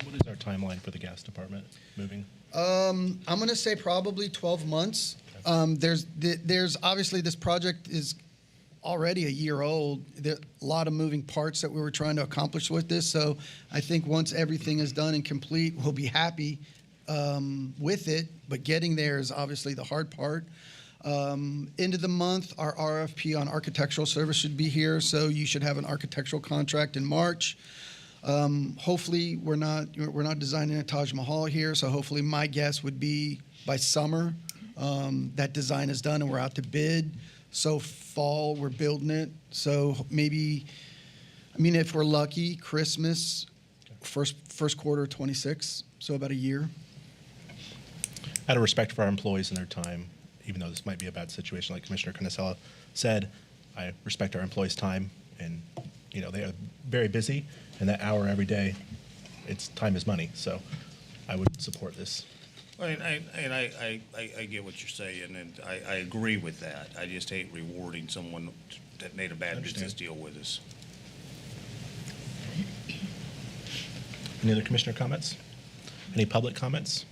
What is our timeline for the gas department moving? I'm going to say probably 12 months. Okay. There's obviously this project is already a year old. There a lot of moving parts that we were trying to accomplish with this. So I think once everything is done and complete, we'll be happy with it. But getting there is obviously the hard part. End of the month, our RFP on architectural service should be here. So you should have an architectural contract in March. Hopefully, we're not designing a Taj Mahal here. So hopefully, my guess would be by summer that design is done and we're out to bid. So fall, we're building it. So maybe, I mean, if we're lucky, Christmas, first quarter of 26. So about a year. Out of respect for our employees and their time, even though this might be a bad situation, like Commissioner Canicella said, I respect our employees' time, and they are very busy, and that hour every day, it's time is money. So I would support this. I get what you're saying, and I agree with that. I just hate rewarding someone that made a bad business deal with us. Any other commissioner comments? Any public comments?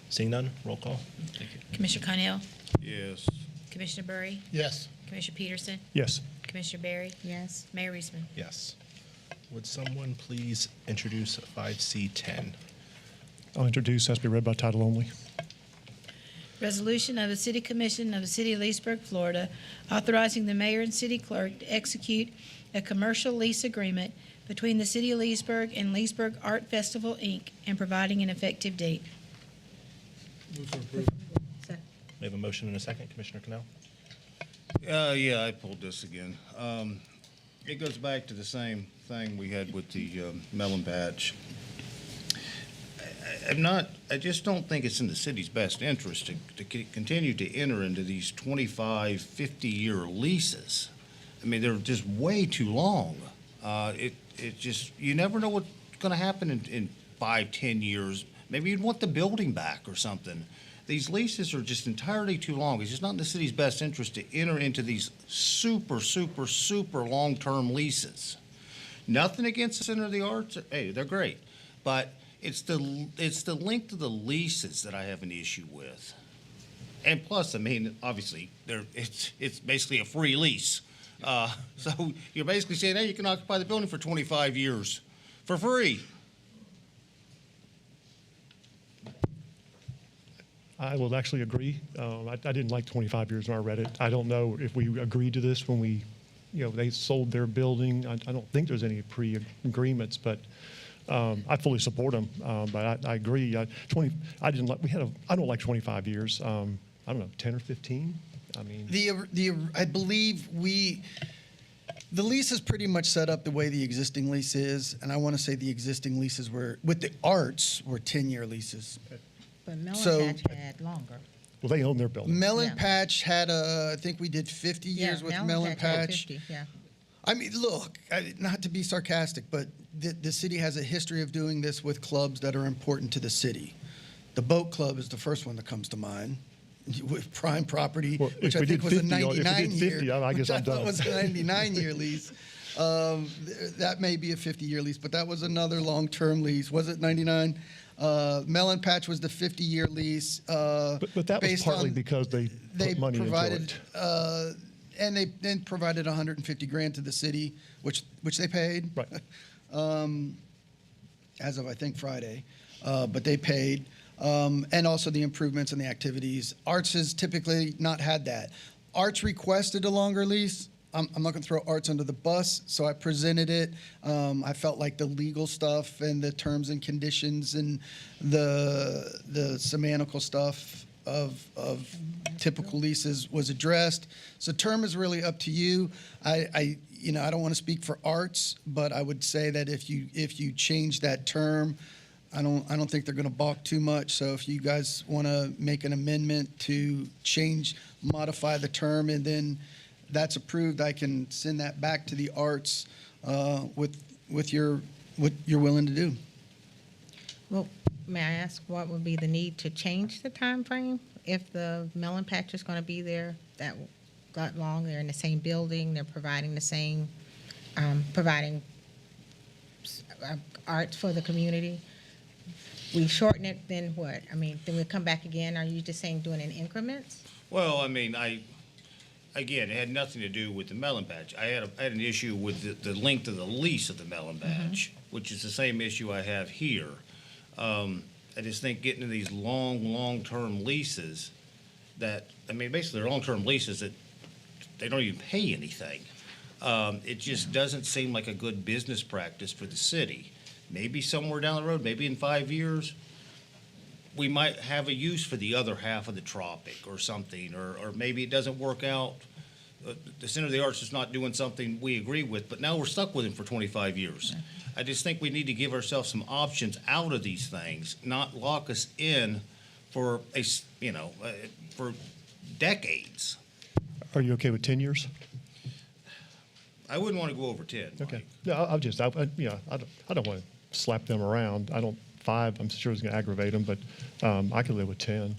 Seeing none, roll call. Thank you. Commissioner Connell, Yes. Commissioner Burry, Yes. Commissioner Peterson, Yes. Commissioner Barry, Yes. Mayor Reisman. Yes. Would someone please introduce 5C10? I'll introduce, has to be read by title only. Resolution of the City Commission of the City of Leesburg, Florida, authorizing the mayor and city clerk to execute a commercial lease agreement between the City of Leesburg and Leesburg Art Festival, Inc., and providing an effective date. We have a motion and a second. Commissioner Cannell? Yeah, I pulled this again. It goes back to the same thing we had with the melon patch. I just don't think it's in the city's best interest to continue to enter into these 25, 50-year leases. I mean, they're just way too long. You never know what's going to happen in 5, 10 years. Maybe you'd want the building back or something. These leases are just entirely too long. It's just not in the city's best interest to enter into these super, super, super long-term leases. Nothing against the Center of the Arts. Hey, they're great. But it's the length of the leases that I have an issue with. And plus, I mean, obviously, it's basically a free lease. So you're basically saying, hey, you can occupy the building for 25 years for free. I will actually agree. I didn't like 25 years when I read it. I don't know if we agreed to this when they sold their building. I don't think there's any pre-agreements, but I fully support them. But I agree. I don't like 25 years. I don't know, 10 or 15. I mean, I believe the lease is pretty much set up the way the existing lease is, and I want to say the existing leases with the arts were 10-year leases. But Melon So- Patch had longer. well, they own their building. Melon Yeah. Patch had I think we did 50 years with Melon had Patch. 50, yeah. I mean, look, not to be sarcastic, but the city has a history of doing this with clubs that are important to the city. The Boat Club is the first one that comes to mind, with prime property, Well, which if I we think did was a 50, if we did 99-year. 50, I guess I'm done. was a 99-year lease. That may be a 50-year lease, but that was another long-term lease. Was it 99? Melon Patch was the 50-year lease. But that was based partly on- because they put money provided, into it. and they then provided $150,000 to the city, which they paid. Right. As of I think Friday, but they paid, and also the improvements and the activities. Arts has typically not had that. Arts requested a longer lease. I'm not going to throw Arts under the bus, so I presented it. I felt like the legal stuff and the terms and conditions and the semantical stuff of typical leases was addressed. So term is really up to you. I don't want to speak for Arts, but I would say that if you change that term, I don't think they're going to balk too much. So if you guys want to make an amendment to modify the term, and then that's approved, I can send that back to the Arts with what you're willing to do. Well, may I ask what would be the need to change the time frame if the Melon Patch is going to be there that long? They're in the same building. They're providing the same, art for the community. we shorten it, then what? I mean, then we'll come back again? Are you just saying doing it in increments? Well, I mean, again, it had nothing to do with the melon patch. I had an issue with the length of the lease of the melon patch, which is the same issue I have here. I just think getting to these long-term leases that, I mean, basically they're long-term leases that they don't even pay anything. It just doesn't seem like a good business practice for the city. Maybe somewhere down the road, maybe in 5 years, we might have a use for the other half of the Tropic or something, or maybe it doesn't work out. The Center of the Arts is not doing something we agree with, but now we're stuck with him for 25 years. I just think we need to give ourselves some options out of these things, not lock us in for for decades. Are you okay with 10 years? I wouldn't want to go over 10. Okay. Mike. No, I don't want to slap them around. 5, I'm sure it's going to aggravate them, but I could live with 10.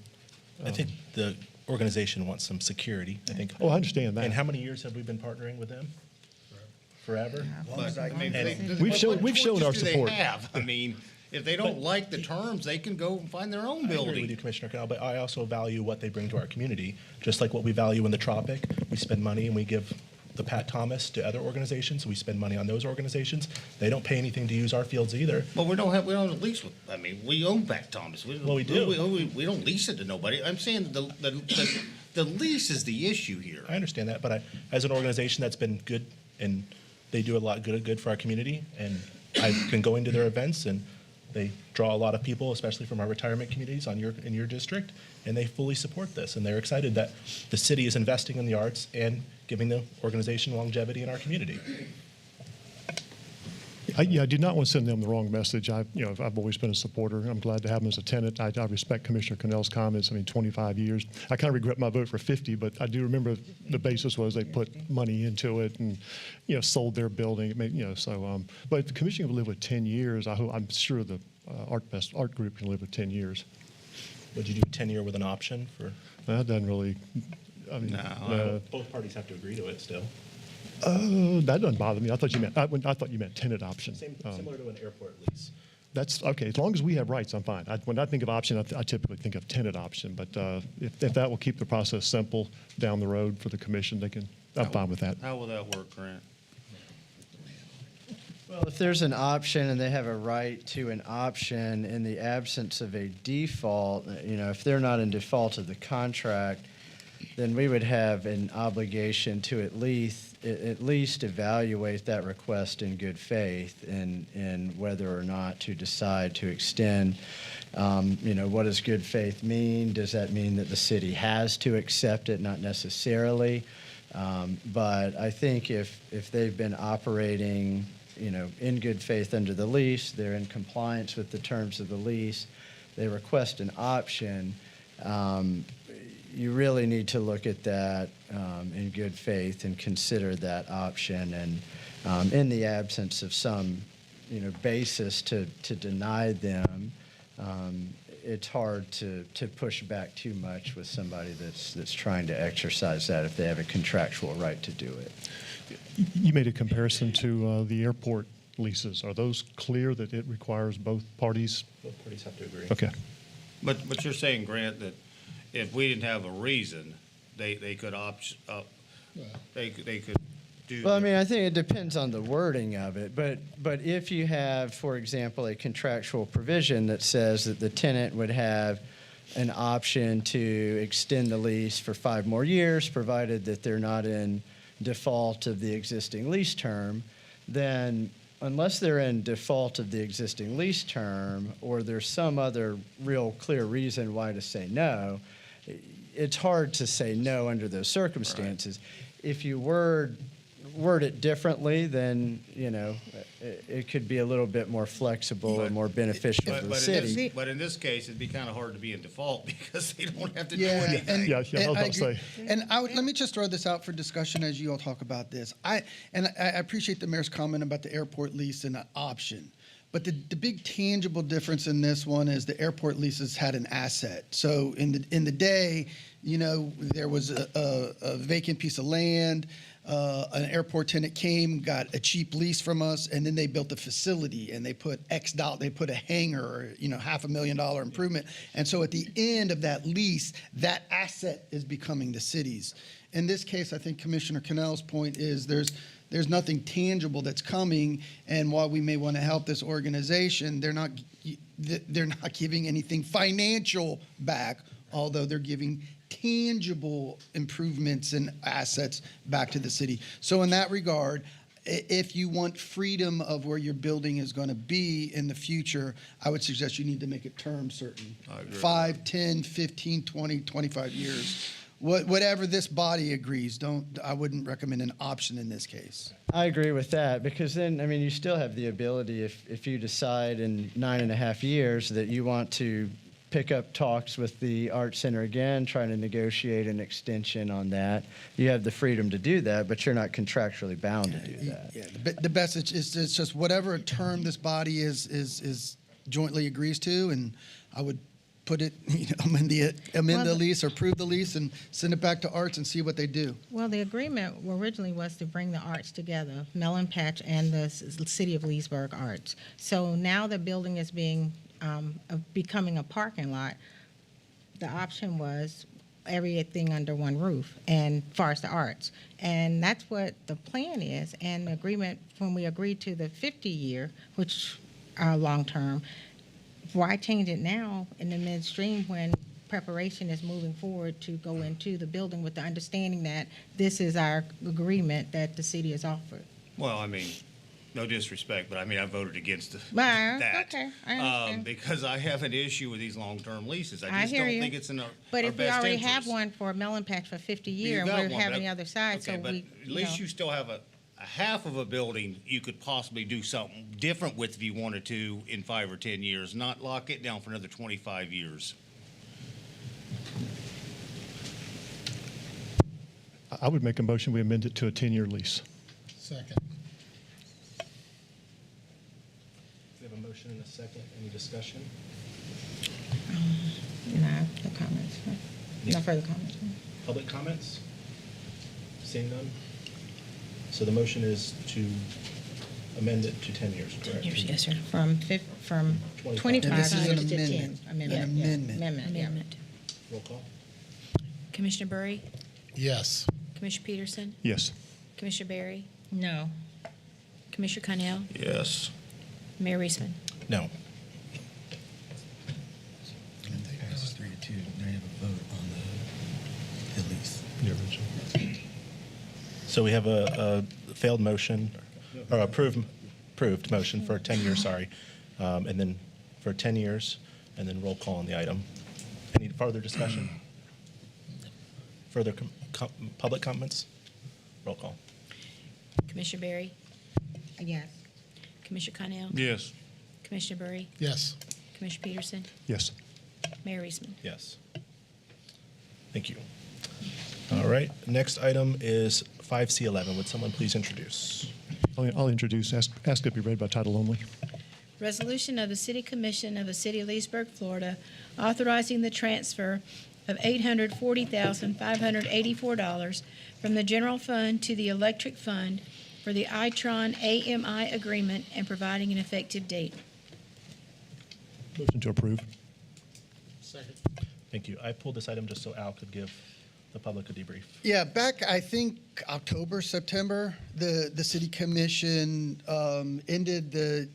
I think the organization wants some security, I think. Oh, I understand that. And how many years have we been partnering with them? Forever? But, I mean, We've shown what our choices do they support. have? I mean, if they don't like the terms, they can go and find their own I agree with building. you, Commissioner Canal, but I also value what they bring to our community, just like what we value in the Tropic. We spend money and we give the Pat Thomas to other organizations. We spend money on those organizations. They don't pay anything to use our fields either. But we don't lease with, I mean, we own Pat Thomas. Well, we do. We don't lease it to nobody. I'm saying the lease is the issue here. I understand that, but as an organization that's been good and they do a lot good for our community, and I've been going to their events and they draw a lot of people, especially from our retirement communities in your district, and they fully support this, and they're excited that the city is investing in the arts and giving the organization longevity in our community. I did not want to send them the wrong message. I've always been a supporter. I'm glad to have them as a tenant. I respect Commissioner Cannell's comments. I mean, 25 years. I kind of regret my vote for 50, but I do remember the basis was they put money into it and, sold their building. But if the commission can live with 10 years, I'm sure the art group can live with 10 years. Would you do 10-year with an option for? That doesn't really. Both parties have to agree to it still. That doesn't bother me. I thought you meant tenant option. Similar to an airport lease. That's okay. As long as we have rights, I'm fine. When I think of option, I typically think of tenant option. But if that will keep the process simple down the road for the commission, I'm fine with that. How will that work, Grant? Well, if there's an option and they have a right to an option in the absence of a default, if they're not in default of the contract, then we would have an obligation to at least evaluate that request in good faith and whether or not to decide to extend. What does good faith mean? Does that mean that the city has to accept it? Not necessarily. But I think if they've been operating, in good faith under the lease, they're in compliance with the terms of the lease, they request an option, you really need to look at that in good faith and consider that option. And in the absence of some, basis to deny them, it's hard to push back too much with somebody that's trying to exercise that if they have a contractual right to do it. You made a comparison to the airport leases. Are those clear that it requires both parties? Both parties have to agree. Okay. But you're saying, Grant, that if we didn't have a reason, they could they could do. Well, I mean, I think it depends on the wording of it, but if you have, for example, a contractual provision that says that the tenant would have an option to extend the lease for 5 more years, provided that they're not in default of the existing lease term, then unless they're in default of the existing lease term or there's some other real clear reason why to say no, it's hard to say no under those circumstances. Right. If you word it differently, then, it could be a little bit more flexible and more beneficial to the city. But in this case, it'd be kind of hard to be in default because they don't have to do Yeah, anything. I was about to say. And let me just throw this out for discussion as you all talk about this. I appreciate the mayor's comment about the airport lease and the option. But the big tangible difference in this one is the airport leases had an asset. So in the day, there was a vacant piece of land. an airport tenant came, got a cheap lease from us, and then they built a facility and they put they put a hangar, or, $500,000 improvement. And so at the end of that lease, that asset is becoming the city's. In this case, I think Commissioner Cannell's point is there's nothing tangible that's coming, and while we may want to help this organization, they're not giving anything financial back, although they're giving tangible improvements and assets back to the city. So in that regard, if you want freedom of where your building is going to be in the future, I would suggest you need to make it term certain. I agree. 5, 10, 15, 20, 25 years. Whatever this body agrees, I wouldn't recommend an option in this case. I agree with that, because then, you still have the ability, if you decide in 9.5 years that you want to pick up talks with the Art Center again, trying to negotiate an extension on that, you have the freedom to do that, but you're not contractually bound to do that. Yeah, the best is it's just whatever term this body is jointly agrees to, and I would put it, amend the lease or approve the lease and send it back to Arts and see what they do. Well, the agreement originally was to bring the arts together, Mellon Patch and the City of Leesburg Arts. So now the building is becoming a parking lot. The option was everything under one roof, and far as the arts. And that's what the plan is. And the agreement, when we agreed to the 50-year, which are long-term, why change it now in the midstream when preparation is moving forward to go into the building with the understanding that this is our agreement that the city has offered? Well, no disrespect, but I voted against Well, that. okay, I understand. Because I have an issue with these long-term leases. I I just hear don't you. think it's in our But our if we best already interest. have one for Mellon Patch for 50 You years, and got we're one, having but the other side, okay, so but we, at least you still have a half of a building you could possibly do something different with if you wanted to in 5 or 10 years, not lock it down for another 25 years. I would make a motion, we amend it to a 10-year lease. Second. We have a motion and a second. Any discussion? no comments. No further comments. Public comments? Seeing none? So the motion is to amend it to 10 years, correct? Yes, sir. From 25 And this is years an to 10. amendment. Amendment. An yeah. amendment. Amendment, yeah. Amendment. Roll call. Commissioner Burry, Yes. Commissioner Peterson, Yes. Commissioner Barry, No. Commissioner Connell, Yes. Mayor Reisman. No. Passes 3-2. Now you have a vote on the lease. The original. So we have a failed motion, or approved motion for 10 years, sorry. And then for 10 years, and then roll call on the item. Any further discussion? Further public comments? Roll call. Commissioner Barry, Yes. Commissioner Connell, Yes. Commissioner Burry, Yes. Commissioner Peterson, Yes. Mayor Reisman. Yes. Thank you. All right, next item is 5C11. Would someone please introduce? I'll introduce, ask it be read by title only. Resolution of the City Commission of the City of Leesburg, Florida, authorizing the transfer of $840,584 from the general fund to the electric fund for the Itron AMI agreement and providing an effective date. Motion to approve. Second. Thank you. I pulled this item just so Al could give the public a debrief. Yeah, back, I think, October, September, the city commission ended the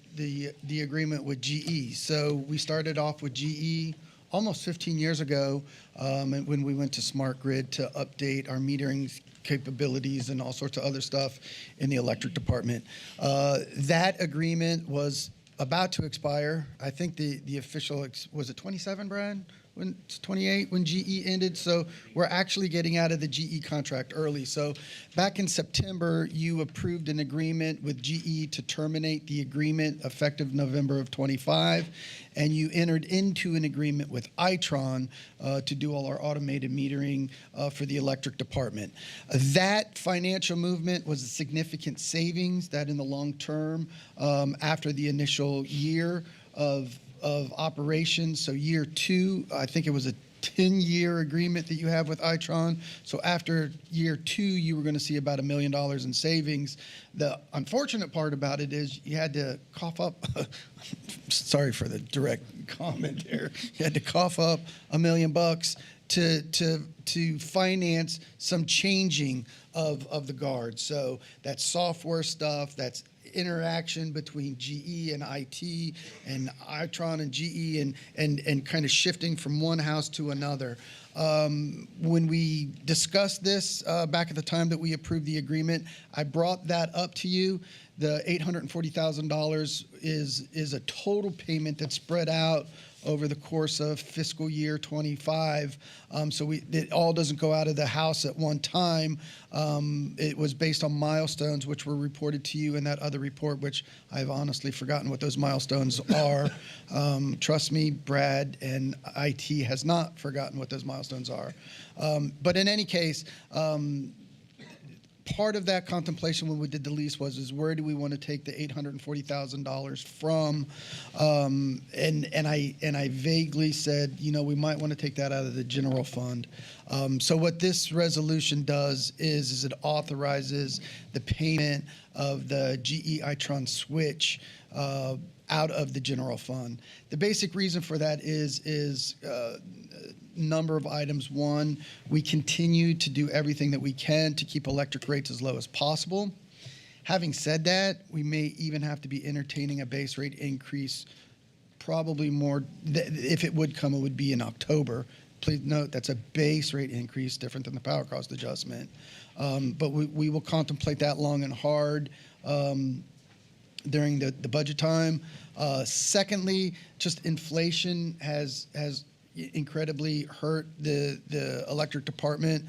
agreement with GE. So we started off with GE almost 15 years ago, and when we went to Smart Grid to update our metering capabilities and all sorts of other stuff in the electric department. That agreement was about to expire. I think the official, was it 27, Brian? When it's 28 when GE ended, so we're actually getting out of the GE contract early. So back in September, you approved an agreement with GE to terminate the agreement effective November of 25, and you entered into an agreement with Itron to do all our automated metering for the electric department. That financial movement was a significant savings that in the long term, after the initial year of operations. So year two, I think it was a 10-year agreement that you have with Itron. So after year 2, you were going to see about $1 million in savings. The unfortunate part about it is you had to cough up, sorry for the direct comment there, you had to cough up $1 million to finance some changing of the guards. So that's software stuff, that's interaction between GE and IT and Itron and GE and kind of shifting from one house to another. When we discussed this back at the time that we approved the agreement, I brought that up to you. The $840,000 is a total payment that's spread out over the course of fiscal year 25. So it all doesn't go out of the house at one time. It was based on milestones, which were reported to you in that other report, which I've honestly forgotten what those milestones are. Trust me, Brad and IT has not forgotten what those milestones are. But in any case, part of that contemplation when we did the lease is where do we want to take the $840,000 from? And I vaguely said, we might want to take that out of the general fund. So what this resolution does is it authorizes the payment of the GE Itron switch out of the general fund. The basic reason for that is number of items. One, we continue to do everything that we can to keep electric rates as low as possible. Having said that, we may even have to be entertaining a base rate increase, probably more, if it would come, it would be in October. Please note that's a base rate increase, different than the power cost adjustment. But we will contemplate that long and hard during the budget time. Secondly, just inflation has incredibly hurt the electric department.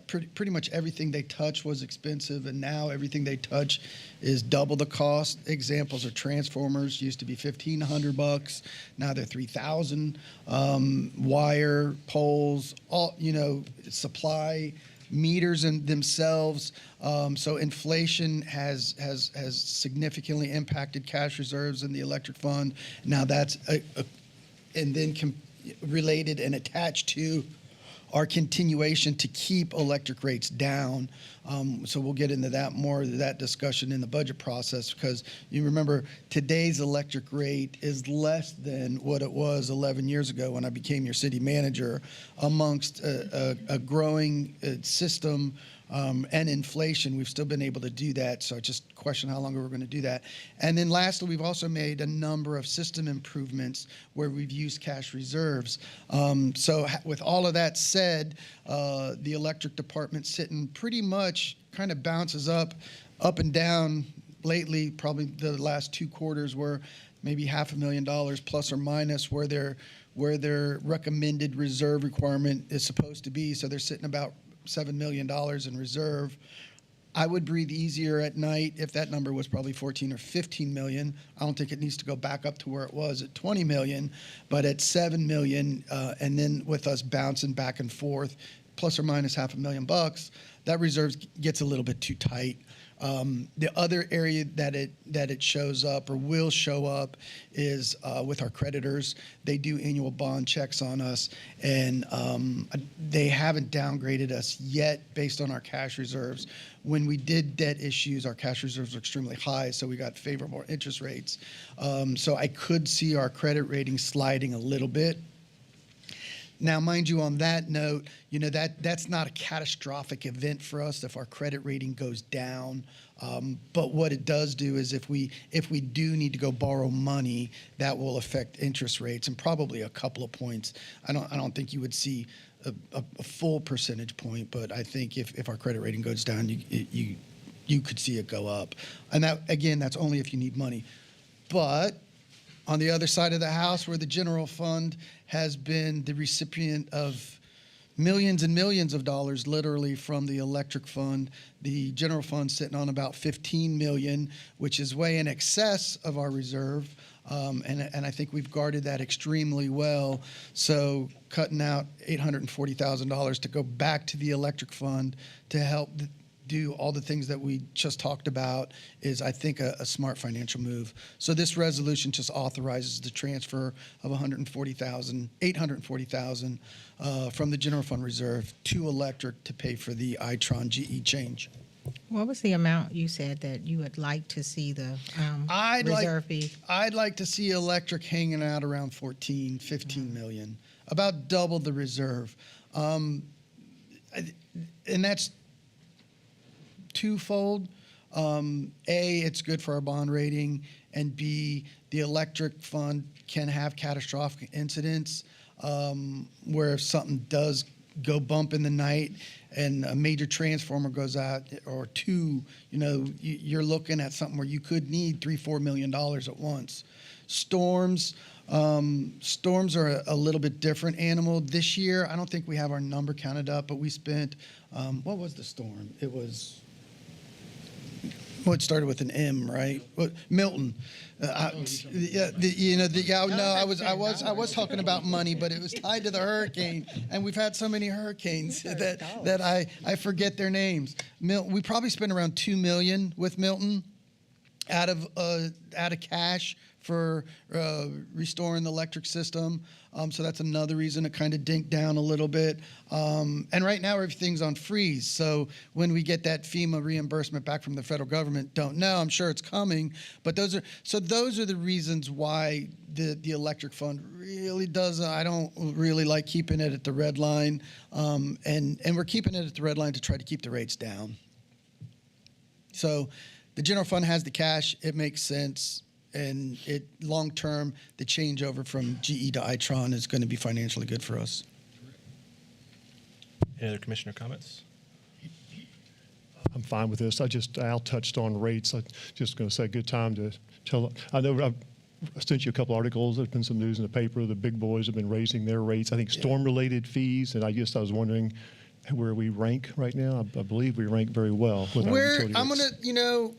Pretty much everything they touch was expensive, and now everything they touch is double the cost. Examples are transformers, used to be $1,500, now they're $3,000. Wire, poles, all supply, meters in themselves. So inflation has significantly impacted cash reserves in the electric fund. Now that's related and attached to our continuation to keep electric rates down. So we'll get into that discussion in the budget process, because you remember today's electric rate is less than what it was 11 years ago when I became your city manager, amongst a growing system and inflation. We've still been able to do that, so I just question how long we're going to do that. And then lastly, we've also made a number of system improvements where we've used cash reserves. So with all of that said, the electric department sitting pretty much kind of bounces up and down lately. Probably the last 2 quarters were maybe $500,000 plus or minus where their recommended reserve requirement is supposed to be. So they're sitting about $7 million in reserve. I would breathe easier at night if that number was probably 14 or 15 million. I don't think it needs to go back up to where it was at 20 million, but at 7 million, and then with us bouncing back and forth, plus or minus $500,000, that reserve gets a little bit too tight. The other area that it shows up or will show up is with our creditors. They do annual bond checks on us, and they haven't downgraded us yet based on our cash reserves. When we did debt issues, our cash reserves were extremely high, so we got favorable interest rates. So I could see our credit rating sliding a little bit. Now, mind you, on that note, that's not a catastrophic event for us if our credit rating goes down. But what it does do is if we do need to go borrow money, that will affect interest rates and probably a couple of points. I don't think you would see a full percentage point, but I think if our credit rating goes down, you could see it go up. And that, again, that's only if you need money. But on the other side of the house, where the general fund has been the recipient of millions and millions of dollars, literally, from the electric fund, the general fund sitting on about 15 million, which is way in excess of our reserve. And I think we've guarded that extremely well. So cutting out $840,000 to go back to the electric fund to help do all the things that we just talked about is, I think, a smart financial move. So this resolution just authorizes the transfer of $840,000 from the general fund reserve to electric to pay for the Itron GE change. What was the amount you said that you would like to see the reserve be? I'd like to see electric hanging out around 14, 15 million, about double the reserve. And that's twofold. A, it's good for our bond rating, and B, the electric fund can have catastrophic incidents where if something does go bump in the night and a major transformer goes out, or two, you're looking at something where you could need $3-4 million at once. Storms are a little bit different animal. This year, I don't think we have our number counted up, but we spent, what was the storm? It started with an M, right? Milton. I was talking about money, but it was tied to the hurricane, and we've had so many hurricanes that I forget their names. We probably spent around $2 million with Milton out of cash for restoring the electric system. So that's another reason to kind of dink down a little bit. And right now everything's on freeze. So when we get that FEMA reimbursement back from the federal government, don't know. I'm sure it's coming. But those are the reasons why the electric fund really does. I don't really like keeping it at the red line. And we're keeping it at the red line to try to keep the rates down. So the general fund has the cash. It makes sense. And long term, the changeover from GE to Itron is going to be financially good for us. Any other commissioner comments? I'm fine with this. Al touched on rates. I'm just going to say good time to tell. I know I've sent you a couple articles. There's been some news in the paper. The big boys have been raising their rates. I think storm-related fees, and I was wondering where we rank right now. I believe we rank very well with our utility I'm rates. going to,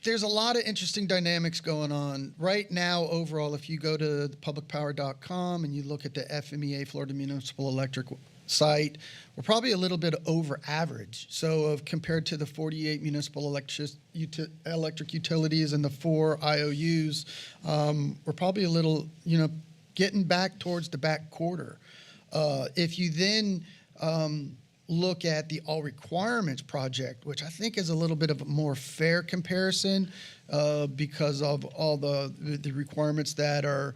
there's a lot of interesting dynamics going on right now. Overall, if you go to publicpower.com and you look at the FMEA, Florida Municipal Electric site, we're probably a little bit over average. So compared to the 48 municipal electric utilities and the 4 IOUs, we're probably a little, getting back towards the back quarter. If you then look at the All Requirements project, which I think is a little bit of a more fair comparison because of all the requirements that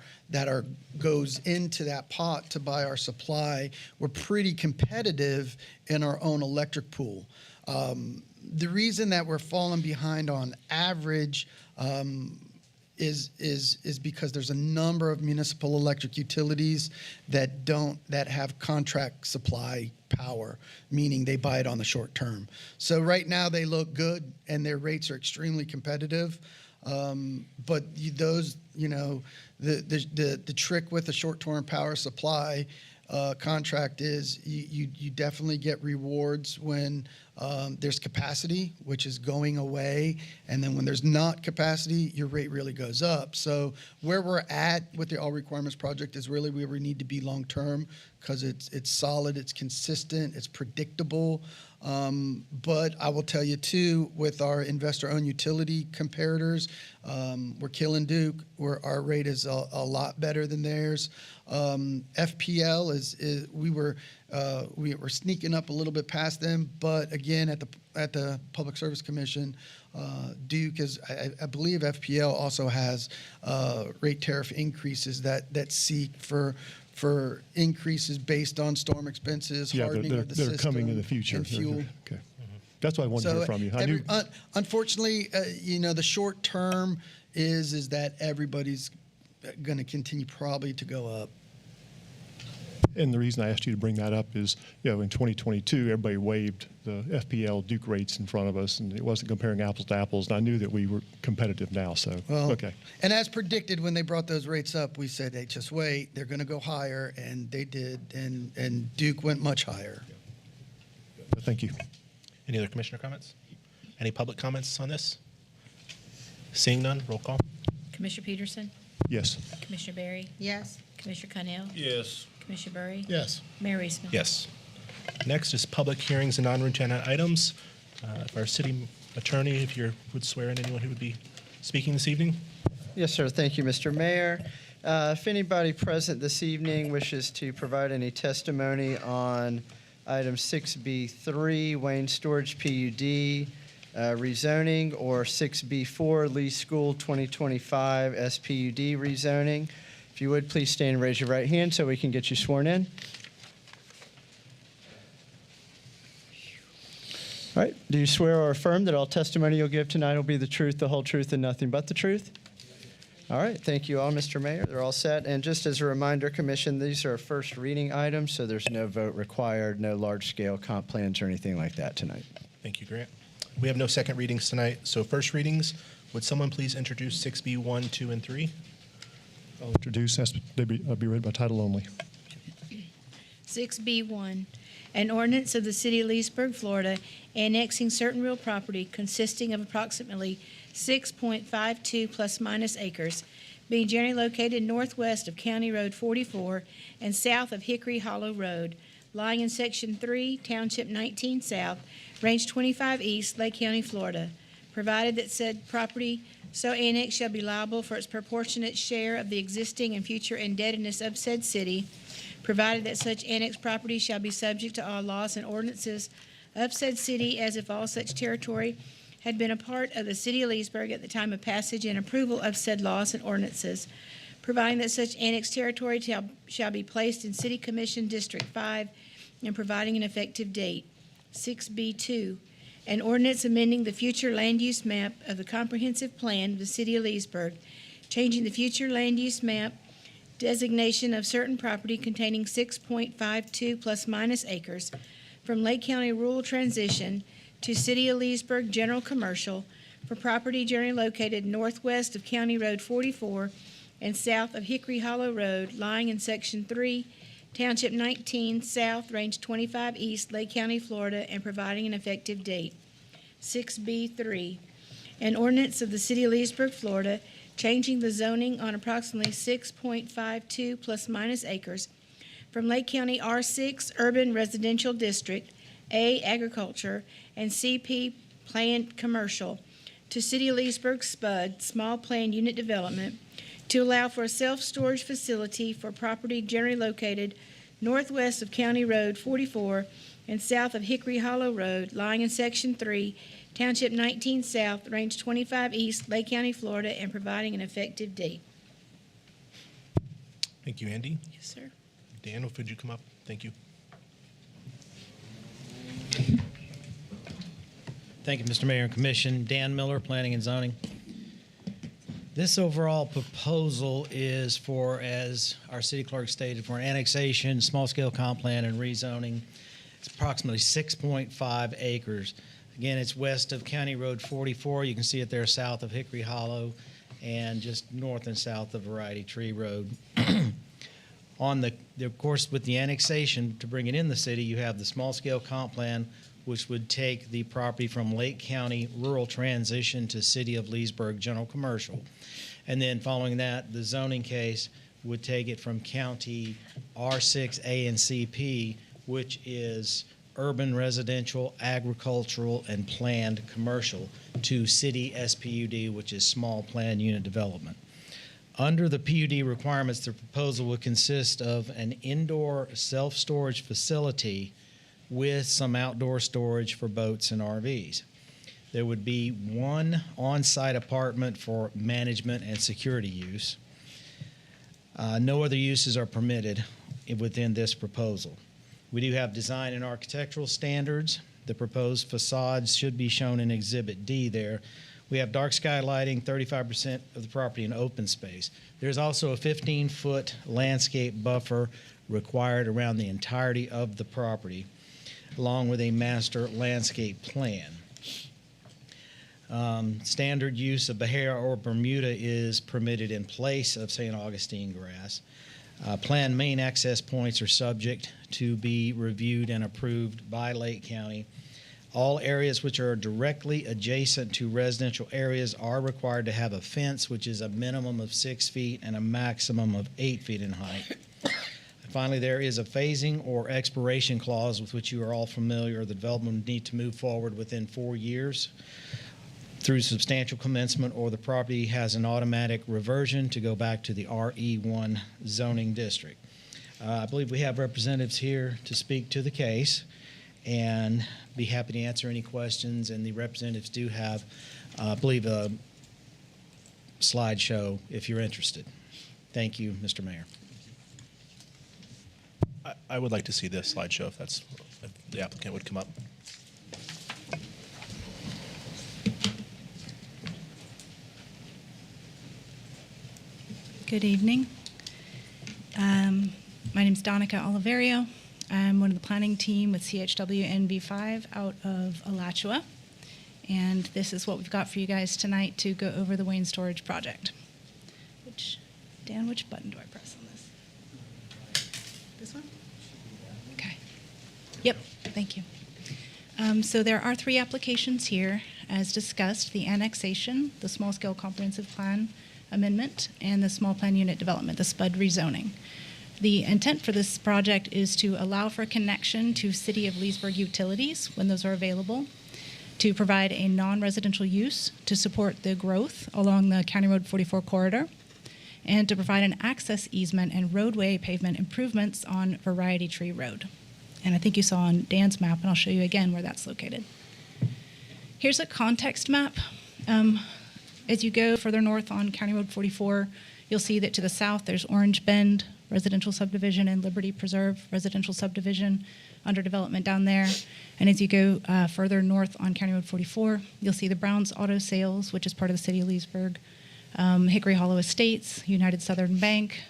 goes into that pot to buy our supply, we're pretty competitive in our own electric pool. The reason that we're falling behind on average is because there's a number of municipal electric utilities that have contract supply power, meaning they buy it on the short term. So right now they look good and their rates are extremely competitive. But the trick with the short-term power supply contract is you definitely get rewards when there's capacity, which is going away, and then when there's not capacity, your rate really goes up. So where we're at with the All Requirements project is really where we need to be long-term because it's solid, it's consistent, it's predictable. But I will tell you, too, with our investor-owned utility comparators, we're killing Duke. Our rate is a lot better than theirs. FPL we were sneaking up a little bit past them, but again, at the Public Service Commission, Duke is, I believe FPL also has rate tariff increases that seek for increases based on storm expenses, hardening of the system. They're coming in the future. And fuel. Okay. That's what I wanted to hear from you. Unfortunately, the short term is that everybody's going to continue probably to go up. And the reason I asked you to bring that up is, in 2022, everybody waived the FPL Duke rates in front of us, and it wasn't comparing apples to apples. And I knew that we were competitive now, so okay. And as predicted, when they brought those rates up, we said, hey, just wait, they're going to go higher, and they did, and Duke went much higher. Thank you. Any other commissioner comments? Any public comments on this? Seeing none, roll call. Commissioner Peterson? Yes. Commissioner Berry? Yes. Commissioner Connell? Yes. Commissioner Burry? Yes. Mayor Reesman? Yes. Next is public hearings and non-routine items. If our city attorney, if you would swear in anyone who would be speaking this evening. Yes, sir. Thank you, Mr. Mayor. If anybody present this evening wishes to provide any testimony on item 6B3, Wayne Storage PUD rezoning, or 6B4, Lee School 2025 SPUD rezoning, if you would, please stand and raise your right hand so we can get you sworn in. All right. Do you swear or affirm that all testimony you'll give tonight will be the truth, the whole truth, and nothing but the truth? All right. Thank you all, Mr. Mayor. They're all set. And just as a reminder, Commission, these are first reading items, so there's no vote required, no large-scale comp plans or anything like that tonight. Thank you, Grant. We have no second readings tonight, so first readings. Would someone please introduce 6B 1, 2, and 3? I'll introduce, ask they be read by title only. 6B1, an ordinance of the City of Leesburg, Florida, annexing certain real property consisting of approximately 6.52 plus minus acres, being generally located northwest of County Road 44 and south of Hickory Hollow Road, lying in Section 3, Township 19 South, Range 25 East, Lake County, Florida, provided that said property so annexed shall be liable for its proportionate share of the existing and future indebtedness of said city, provided that such annexed property shall be subject to all laws and ordinances of said city as if all such territory had been a part of the City of Leesburg at the time of passage and approval of said laws and ordinances, providing that such annexed territory shall be placed in City Commission District 5 and providing an effective date. 6B2, an ordinance amending the future land use map of the comprehensive plan of the City of Leesburg, changing the future land use map designation of certain property containing 6.52 plus minus acres from Lake County Rural Transition to City of Leesburg General Commercial for property generally located northwest of County Road 44 and south of Hickory Hollow Road, lying in Section 3, Township 19 South, Range 25 East, Lake County, Florida, and providing an effective date. 6B3, an ordinance of the City of Leesburg, Florida, changing the zoning on approximately 6.52 plus minus acres from Lake County R6 Urban Residential District, A Agriculture, and CP Planned Commercial to City of Leesburg SPUD, Small Plan Unit Development, to allow for a self-storage facility for property generally located northwest of County Road 44 and south of Hickory Hollow Road, lying in Section 3, Township 19 South, Range 25 East, Lake County, Florida, and providing an effective date. Thank you, Andy. Yes, sir. Dan, would you come up? Thank you. Thank you, Mr. Mayor and Commission. Dan Miller, Planning and Zoning. This overall proposal is for, as our city clerk stated, for an annexation, small-scale comp plan, and rezoning. It's approximately 6.5 acres. Again, it's west of County Road 44. You can see it there south of Hickory Hollow and just north and south of Variety Tree Road. Of course, with the annexation, to bring it in the city, you have the small-scale comp plan, which would take the property from Lake County Rural Transition to City of Leesburg General Commercial. And then following that, the zoning case would take it from County R6A and CP, which is urban residential, agricultural, and planned commercial, to City SPUD, which is small plan unit development. Under the PUD requirements, the proposal would consist of an indoor self-storage facility with some outdoor storage for boats and RVs. There would be one on-site apartment for management and security use. No other uses are permitted within this proposal. We do have design and architectural standards. The proposed facades should be shown in Exhibit D there. We have dark sky lighting, 35% of the property in open space. There's also a 15-foot landscape buffer required around the entirety of the property, along with a master landscape plan. Standard use of Bahia or Bermuda is permitted in place of St. Augustine grass. Planned main access points are subject to be reviewed and approved by Lake County. All areas which are directly adjacent to residential areas are required to have a fence, which is a minimum of 6 feet and a maximum of 8 feet in height. finally, there is a phasing or expiration clause with which you are all familiar. The development would need to move forward within 4 years through substantial commencement, or the property has an automatic reversion to go back to the RE1 zoning district. I believe we have representatives here to speak to the case and be happy to answer any questions. And the representatives do have, I believe, a slideshow if you're interested. Thank you, Mr. Mayor. I would like to see this slideshow if the applicant would come up. Good evening. My name is Donica Oliverio. I'm one of the planning team with CHW NV5 out of Alachua. And this is what we've got for you guys tonight to go over the Wayne Storage Project. Dan, which button do I press on this? This one? Okay. Yep, thank you. So there are 3 applications here, as discussed: the annexation, the small-scale comprehensive plan amendment, and the small plan unit development, the SPUD rezoning. The intent for this project is to allow for a connection to City of Leesburg utilities when those are available, to provide a non-residential use to support the growth along the County Road 44 corridor, and to provide an access easement and roadway pavement improvements on Variety Tree Road. And I think you saw on Dan's map, and I'll show you again where that's located. Here's a context map. As you go further north on County Road 44, you'll see that to the south there's Orange Bend residential subdivision and Liberty Preserve residential subdivision under development down there. And as you go further north on County Road 44, you'll see the Brown's Auto Sales, which is part of the City of Leesburg, Hickory Hollow Estates, United Southern Bank,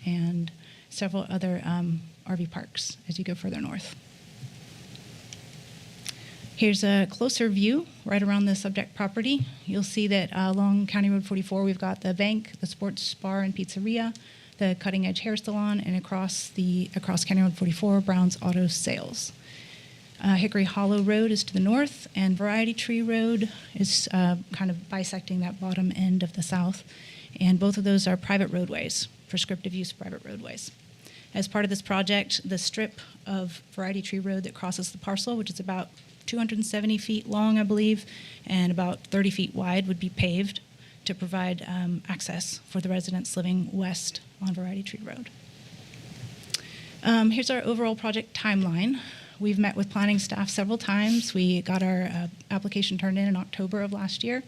and several other RV parks as you go further north. Here's a closer view right around the subject property. You'll see that along County Road 44, we've got the bank, the sports bar and pizzeria, the Cutting Edge Hair Salon, and across County Road 44, Brown's Auto Sales. Hickory Hollow Road is to the north, and Variety Tree Road is kind of bisecting that bottom end of the south. And both of those are private roadways, prescriptive use private roadways. As part of this project, the strip of Variety Tree Road that crosses the parcel, which is about 270 feet long, I believe, and about 30 feet wide, would be paved to provide access for the residents living west on Variety Tree Road. Here's our overall project timeline. We've met with planning staff several times. We got our application turned in October of last year.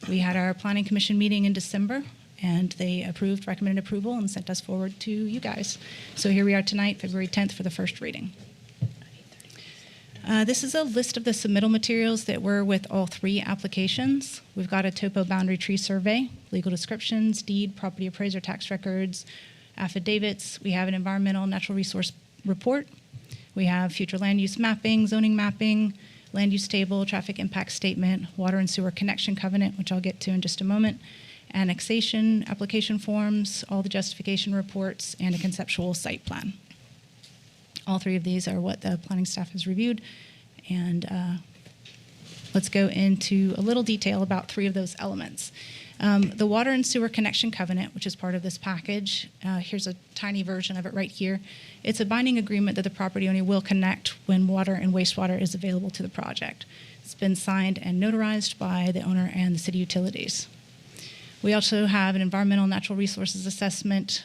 We had our planning commission meeting in December, and they recommended approval, and sent us forward to you guys. So here we are tonight, February 10th, for the first reading. This is a list of the submittal materials that were with all 3 applications. We've got a topo boundary tree survey, legal descriptions, deed, property appraiser tax records, affidavits. We have an environmental natural resource report. We have future land use mapping, zoning mapping, land use table, traffic impact statement, water and sewer connection covenant, which I'll get to in just a moment, annexation, application forms, all the justification reports, and a conceptual site plan. All 3 of these are what the planning staff has reviewed. And let's go into a little detail about 3 of those elements. The water and sewer connection covenant, which is part of this package, here's a tiny version of it right here. It's a binding agreement that the property owner will connect when water and wastewater is available to the project. It's been signed and notarized by the owner and the city utilities. We also have an environmental natural resources assessment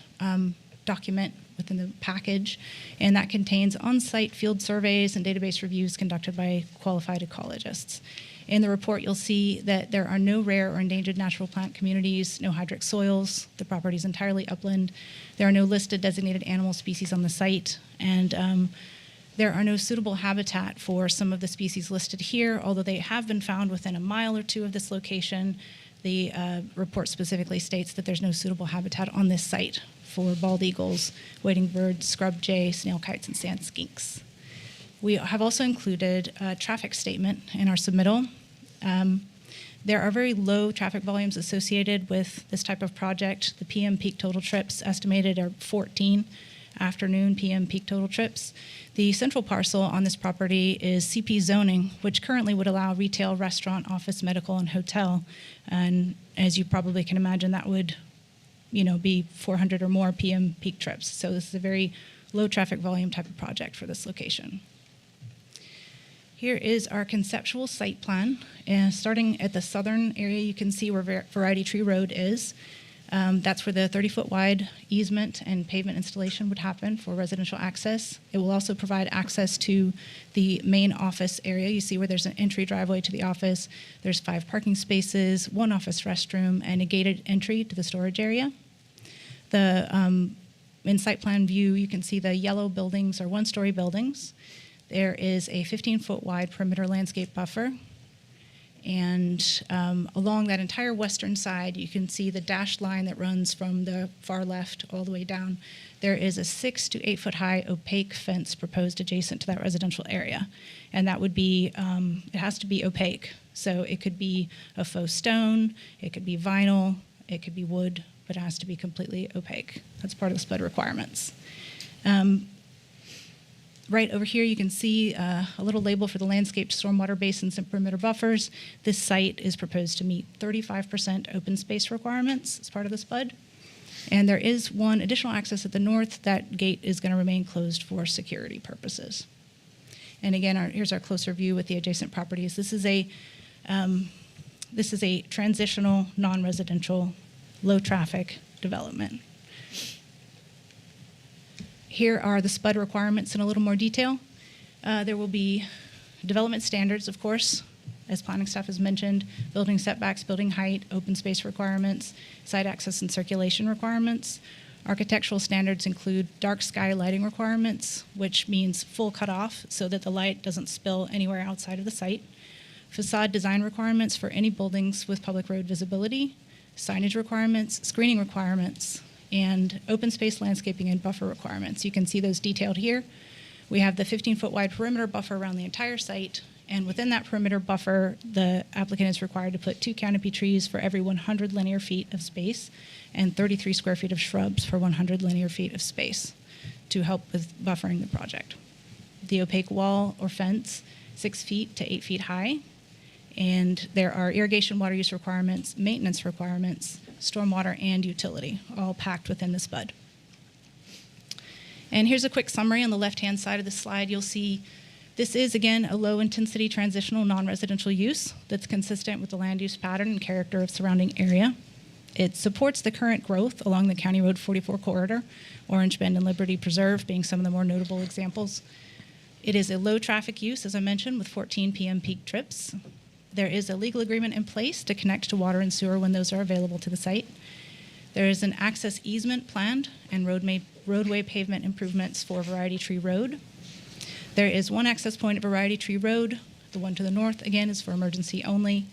document within the package, and that contains on-site field surveys and database reviews conducted by qualified ecologists. In the report, you'll see that there are no rare or endangered natural plant communities, no hydric soils. The property is entirely upland. There are no listed designated animal species on the site, and there are no suitable habitat for some of the species listed here, although they have been found within a mile or 2 of this location. The report specifically states that there's no suitable habitat on this site for bald eagles, wading birds, scrub jay, snail kites, and sand skinks. We have also included a traffic statement in our submittal. There are very low traffic volumes associated with this type of project. The PM peak total trips estimated are 14 afternoon PM peak total trips. The central parcel on this property is CP zoning, which currently would allow retail, restaurant, office, medical, and hotel. And as you probably can imagine, that would be 400 or more PM peak trips. So this is a very low traffic volume type of project for this location. Here is our conceptual site plan. And starting at the southern area, you can see where Variety Tree Road is. That's where the 30-foot wide easement and pavement installation would happen for residential access. It will also provide access to the main office area. You see where there's an entry driveway to the office. There's 5 parking spaces, 1 office restroom, and a gated entry to the storage area. In site plan view, you can see the yellow buildings are 1-story buildings. There is a 15-foot wide perimeter landscape buffer. And along that entire western side, you can see the dashed line that runs from the far left all the way down. There is a 6 to 8 foot high opaque fence proposed adjacent to that residential area. And that would be, it has to be opaque. So it could be a faux stone, it could be vinyl, it could be wood, but it has to be completely opaque. That's part of the SPUD requirements. Right over here, you can see a little label for the landscaped stormwater basins and perimeter buffers. This site is proposed to meet 35% open space requirements as part of the SPUD. And there is one additional access at the north. That gate is going to remain closed for security purposes. And again, here's our closer view with the adjacent properties. This is a transitional, non-residential, low-traffic development. Here are the SPUD requirements in a little more detail. There will be development standards, of course, as planning staff has mentioned, building setbacks, building height, open space requirements, site access and circulation requirements. Architectural standards include dark sky lighting requirements, which means full cutoff so that the light doesn't spill anywhere outside of the site. Facade design requirements for any buildings with public road visibility, signage requirements, screening requirements, and open space landscaping and buffer requirements. You can see those detailed here. We have the 15-foot wide perimeter buffer around the entire site, and within that perimeter buffer, the applicant is required to put 2 canopy trees for every 100 linear feet of space and 33 square feet of shrubs for 100 linear feet of space to help with buffering the project. The opaque wall or fence, 6 feet to 8 feet high, and there are irrigation water use requirements, maintenance requirements, stormwater, and utility, all packed within the SPUD. And here's a quick summary on the left-hand side of the slide. You'll see this is, again, a low-intensity transitional non-residential use that's consistent with the land use pattern and character of surrounding area. It supports the current growth along the County Road 44 corridor, Orange Bend and Liberty Preserve being some of the more notable examples. It is a low-traffic use, as I mentioned, with 14 p.m. peak trips. There is a legal agreement in place to connect to water and sewer when those are available to the site. There is an access easement planned and roadway pavement improvements for Variety Tree Road. There is one access point at Variety Tree Road. The one to the north, again, is for emergency only.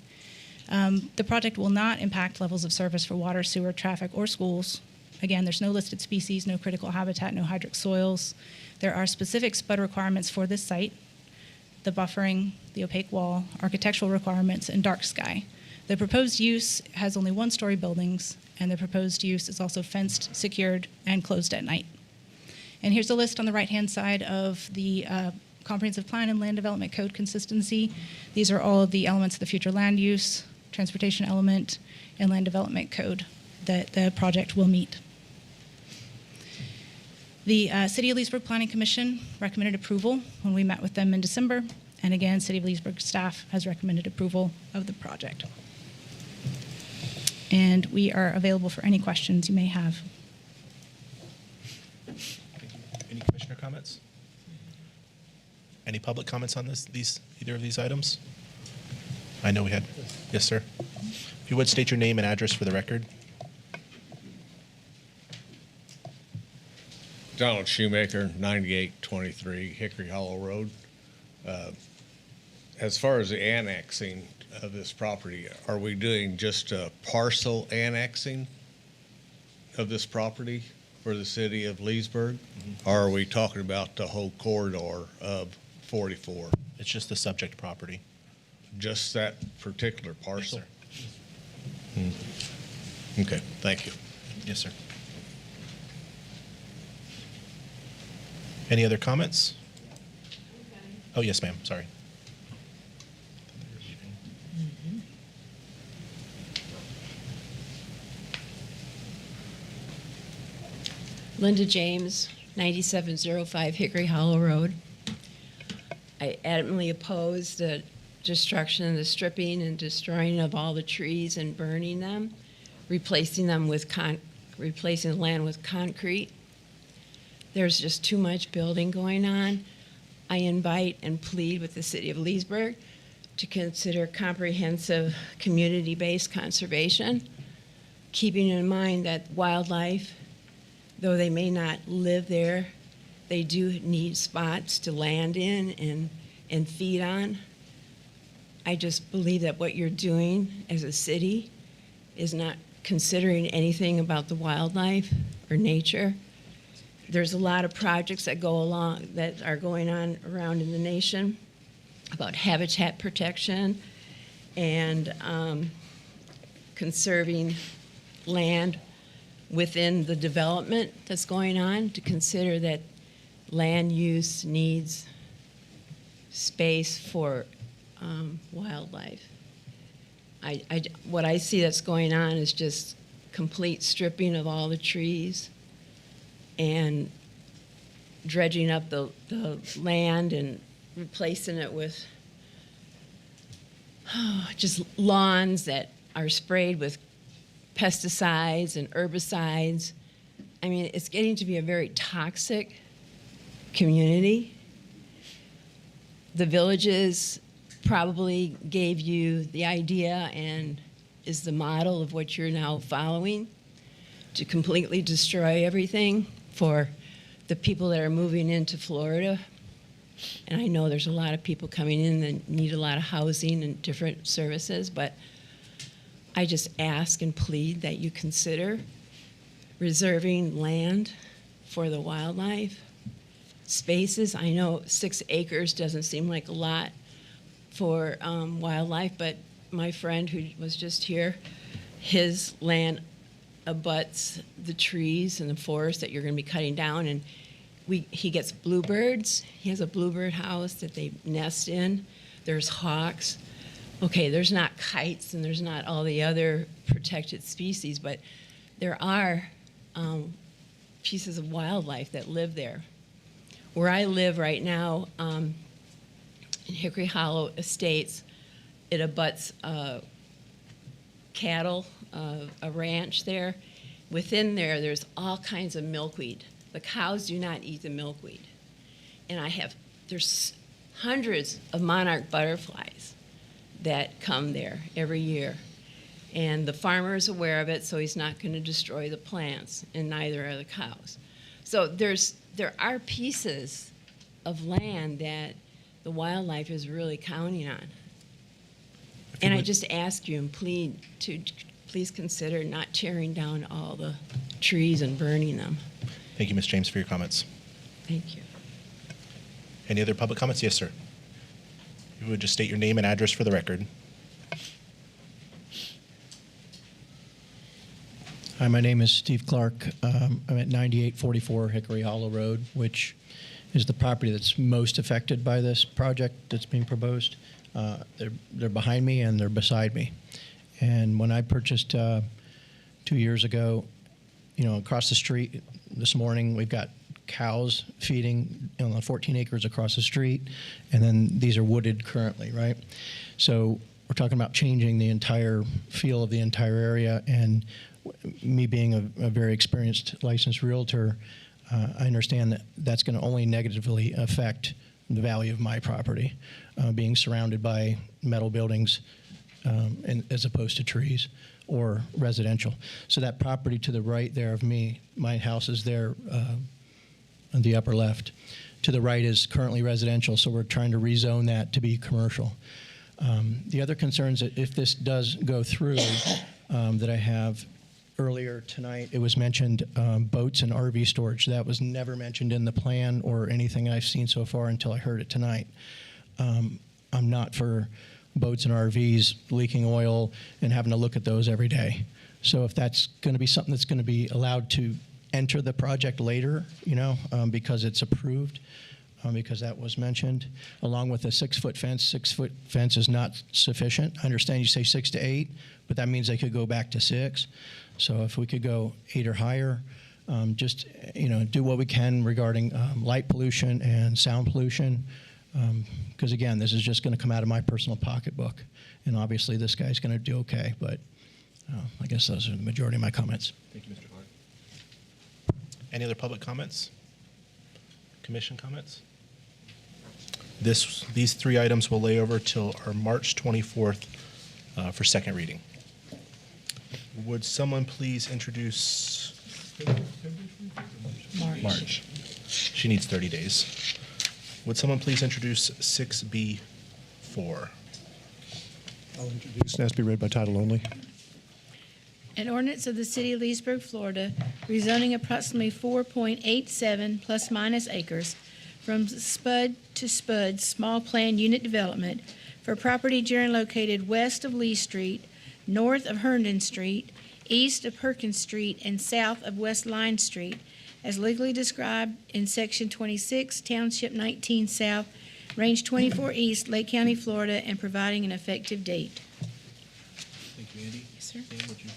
The project will not impact levels of service for water, sewer, traffic, or schools. Again, there's no listed species, no critical habitat, no hydric soils. There are specific SPUD requirements for this site: the buffering, the opaque wall, architectural requirements, and dark sky. The proposed use has only 1-story buildings, and the proposed use is also fenced, secured, and closed at night. And here's a list on the right-hand side of the Comprehensive Plan and Land Development Code consistency. These are all of the elements of the future land use, transportation element, and land development code that the project will meet. The City of Leesburg Planning Commission recommended approval when we met with them in December. And again, City of Leesburg staff has recommended approval of the project. And we are available for any questions you may have. Any commissioner comments? Any public comments on either of these items? I know we had. Yes, sir. If you would state your name and address for the record. Donald Shoemaker, 9823 Hickory Hollow Road. As far as the annexing of this property, are we doing just a parcel annexing of this property for the city of Leesburg? Or are we talking about the whole corridor of 44? It's just the subject property. Just that particular parcel? Yes, sir. Okay, thank you. Yes, sir. Any other comments? Oh, yes, ma'am. Sorry. Linda James, 9705 Hickory Hollow Road. I adamantly oppose the destruction, the stripping and destroying of all the trees and burning them, replacing the land with concrete. There's just too much building going on. I invite and plead with the city of Leesburg to consider comprehensive community-based conservation, keeping in mind that wildlife, though they may not live there, they do need spots to land in and feed on. I just believe that what you're doing as a city is not considering anything about the wildlife or nature. There's a lot of projects that are going on around in the nation about habitat protection and conserving land within the development that's going on, to consider that land use needs space for wildlife. What I see that's going on is just complete stripping of all the trees and dredging up the land and replacing it with just lawns that are sprayed with pesticides and herbicides. I mean, it's getting to be a very toxic community. The villages probably gave you the idea and is the model of what you're now following, to completely destroy everything for the people that are moving into Florida. And I know there's a lot of people coming in that need a lot of housing and different services, but I just ask and plead that you consider reserving land for the wildlife. Spaces, I know 6 acres doesn't seem like a lot for wildlife, but my friend who was just here, his land abuts the trees and the forest that you're going to be cutting down, and he gets bluebirds. He has a bluebird house that they nest in. There's hawks. Okay, there's not kites and there's not all the other protected species, but there are pieces of wildlife that live there. Where I live right now, in Hickory Hollow Estates, it abuts cattle, a ranch there. Within there, there's all kinds of milkweed. The cows do not eat the milkweed. And there's hundreds of monarch butterflies that come there every year. And the farmer is aware of it, so he's not going to destroy the plants, and neither are the cows. So there are pieces of land that the wildlife is really counting on. And I just ask you and plead to please consider not tearing down all the trees and burning them. Thank you, Ms. James, for your comments. Thank you. Any other public comments? Yes, sir. If you would just state your name and address for the record. Hi, my name is Steve Clark. I'm at 9844 Hickory Hollow Road, which is the property that's most affected by this project that's being proposed. They're behind me and they're beside me. And when I purchased 2 years ago, across the street this morning, we've got cows feeding on the 14 acres across the street, and then these are wooded currently, right? So we're talking about changing the entire feel of the entire area, and me being a very experienced licensed realtor, I understand that that's going to only negatively affect the value of my property, being surrounded by metal buildings as opposed to trees or residential. So that property to the right there of me, my house is there on the upper left. To the right is currently residential, so we're trying to rezone that to be commercial. The other concerns that if this does go through that I have earlier tonight, it was mentioned boats and RV storage. That was never mentioned in the plan or anything I've seen so far until I heard it tonight. I'm not for boats and RVs leaking oil and having to look at those every day. So if that's going to be something that's going to be allowed to enter the project later, because it's approved, because that was mentioned, along with a 6-foot fence. 6-foot fence is not sufficient. I understand you say 6 to 8, but that means they could go back to 6. So if we could go 8 or higher, just, do what we can regarding light pollution and sound pollution. Because again, this is just going to come out of my personal pocketbook. And obviously this guy's going to do okay, but I guess those are the majority of my comments. Thank you, Mr. Clark. Any other public comments? Commission comments? These three items will lay over till our March 24th for second reading. Would someone please introduce March? She needs 30 days. Would someone please introduce 6B4? I'll introduce and ask to be read by title only. An ordinance of the City of Leesburg, Florida, rezoning approximately 4.87 plus minus acres from SPUD to SPUD Small Plan Unit Development for property generally located west of Lee Street, north of Herndon Street, east of Perkins Street, and south of West Line Street, as legally described in Section 26, Township 19 South, Range 24 East, Lake County, Florida, and providing an effective date. Thank you, Andy. Yes, sir. Dan, would you?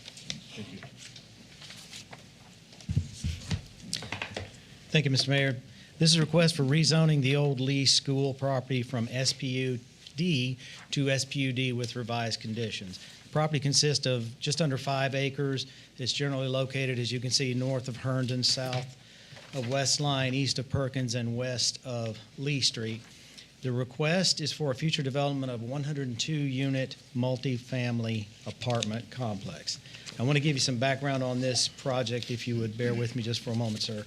Thank you. Thank you, Mr. Mayor. This is a request for rezoning the old Lee School property from SPUD to SPUD with revised conditions. The property consists of just under 5 acres. It's generally located, as you can see, north of Herndon, south of West Line, east of Perkins, and west of Lee Street. The request is for a future development of 102-unit multifamily apartment complex. I want to give you some background on this project, if you would bear with me just for a moment, sir.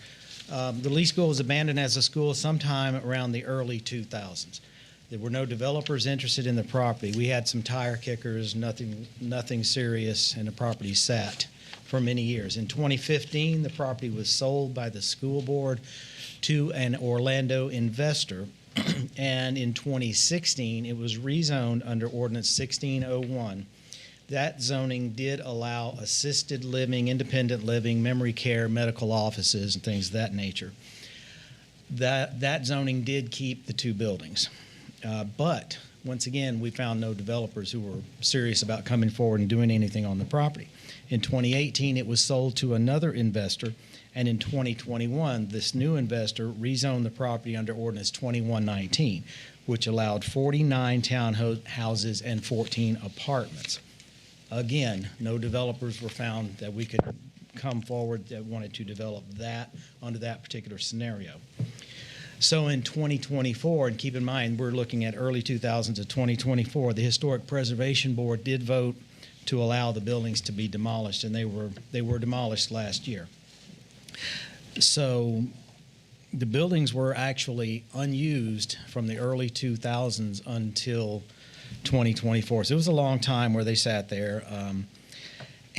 The Lee School was abandoned as a school sometime around the early 2000s. There were no developers interested in the property. We had some tire kickers, nothing serious, and the property sat for many years. In 2015, the property was sold by the school board to an Orlando investor, and in 2016, it was rezoned under Ordinance 1601. That zoning did allow assisted living, independent living, memory care, medical offices, and things of that nature. That zoning did keep the 2 buildings. But once again, we found no developers who were serious about coming forward and doing anything on the property. In 2018, it was sold to another investor, and in 2021, this new investor rezoned the property under Ordinance 2119, which allowed 49 townhouses and 14 apartments. Again, no developers were found that we could come forward that wanted to develop that under that particular scenario. So in 2024, and keep in mind, we're looking at early 2000s to 2024, the Historic Preservation Board did vote to allow the buildings to be demolished, and they were demolished last year. So the buildings were actually unused from the early 2000s until 2024. So it was a long time where they sat there.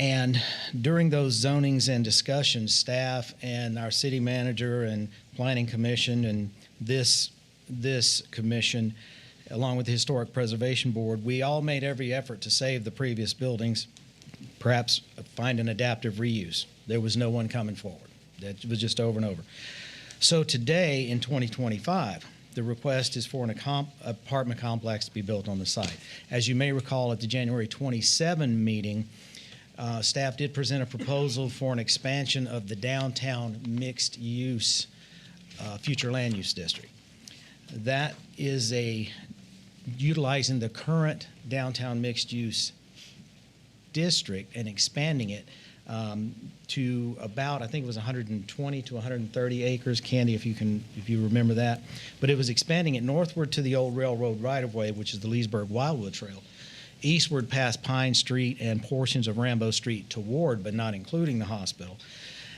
And during those zonings and discussions, staff and our city manager and planning commission and this commission, along with the Historic Preservation Board, we all made every effort to save the previous buildings, perhaps find an adaptive reuse. There was no one coming forward. That was just over and over. So today, in 2025, the request is for an apartment complex to be built on the site. As you may recall, at the January 27 meeting, staff did present a proposal for an expansion of the downtown mixed-use future land use district. That is utilizing the current downtown mixed-use district and expanding it to about, I think it was 120 to 130 acres. Candy, if you remember that. But it was expanding it northward to the old railroad right-of-way, which is the Leesburg Wildwood Trail, eastward past Pine Street and portions of Rambo Street toward, but not including the hospital,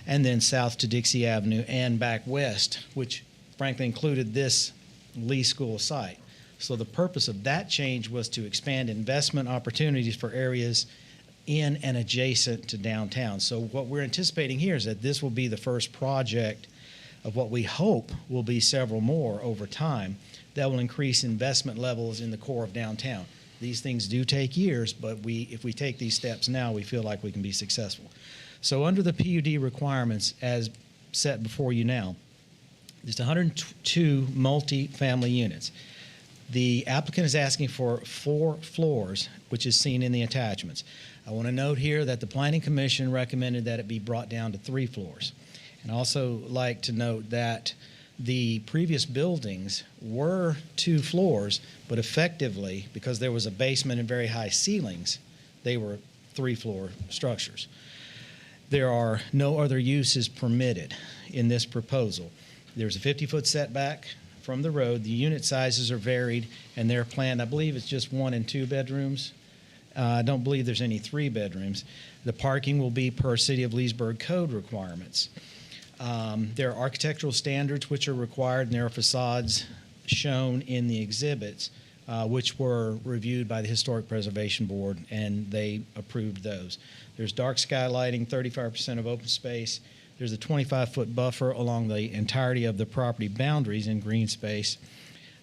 and then south to Dixie Avenue and back west, which frankly included this Lee School site. So the purpose of that change was to expand investment opportunities for areas in and adjacent to downtown. So what we're anticipating here is that this will be the first project of what we hope will be several more over time that will increase investment levels in the core of downtown. These things do take years, but if we take these steps now, we feel like we can be successful. So under the PUD requirements as set before you now, there's 102 multi-family units. The applicant is asking for 4 floors, which is seen in the attachments. I want to note here that the Planning Commission recommended that it be brought down to 3 floors. And also like to note that the previous buildings were 2 floors, but effectively, because there was a basement and very high ceilings, they were 3-floor structures. There are no other uses permitted in this proposal. There's a 50-foot setback from the road. The unit sizes are varied, and they're planned, I believe it's just 1 and 2 bedrooms. I don't believe there's any 3 bedrooms. The parking will be per City of Leesburg code requirements. There are architectural standards which are required, and there are facades shown in the exhibits, which were reviewed by the Historic Preservation Board, and they approved those. There's dark sky lighting, 35% of open space. There's a 25-foot buffer along the entirety of the property boundaries in green space.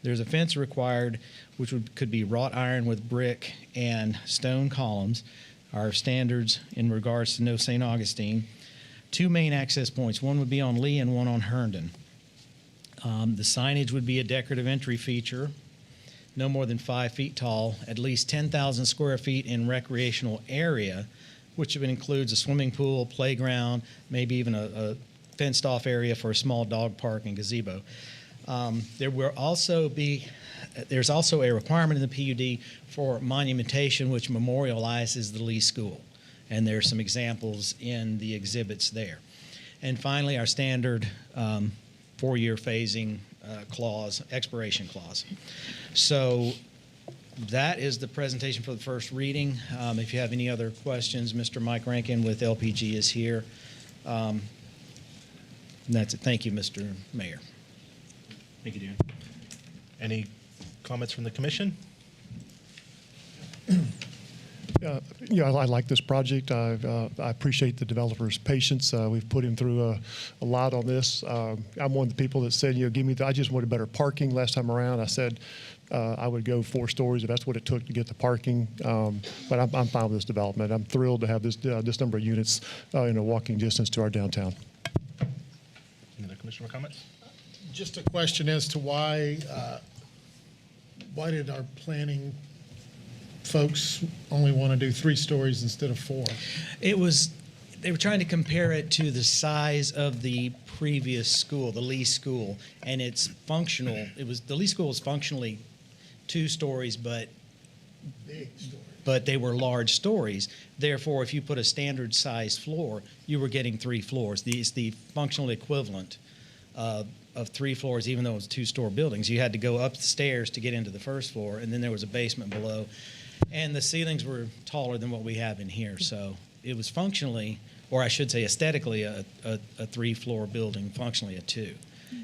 There's a fence required, which could be wrought iron with brick and stone columns. Our standards in regards to No St. Augustine. 2 main access points. One would be on Lee and one on Herndon. The signage would be a decorative entry feature, no more than 5 feet tall, at least 10,000 square feet in recreational area, which includes a swimming pool, playground, maybe even a fenced-off area for a small dog park and gazebo. There's also a requirement in the PUD for monumentation, which memorializes the Lee School. And there's some examples in the exhibits there. And finally, our standard 4-year phasing clause, expiration clause. So that is the presentation for the first reading. If you have any other questions, Mr. Mike Rankin with LPG is here. And that's it. Thank you, Mr. Mayor. Thank you, Dan. Any comments from the commission? Yeah, I like this project. I appreciate the developer's patience. We've put him through a lot on this. I'm one of the people that said, I just wanted better parking last time around. I said I would go 4 stories if that's what it took to get the parking. But I'm fine with this development. I'm thrilled to have this number of units in a walking distance to our downtown. Any other commissioner comments? Just a question as to why did our planning folks only want to do 3 stories instead of 4? They were trying to compare it to the size of the previous school, the Lee School, and it's functional. The Lee School was functionally 2 stories, but they were large stories. Therefore, if you put a standard size floor, you were getting 3 floors. It's the functional equivalent of 3 floors, even though it was 2-store buildings. You had to go up the stairs to get into the first floor, and then there was a basement below. And the ceilings were taller than what we have in here. So it was functionally, or I should say aesthetically, a 3-floor building, functionally a 2.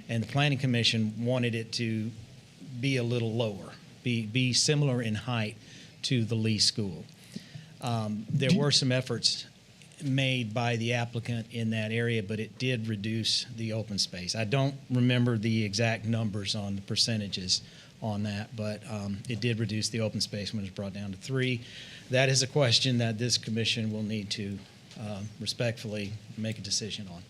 And the Planning Commission wanted it to be a little lower, be similar in height to the Lee School. There were some efforts made by the applicant in that area, but it did reduce the open space. I don't remember the exact numbers on the percentages on that, but it did reduce the open space when it was brought down to 3. That is a question that this commission will need to respectfully make a decision on.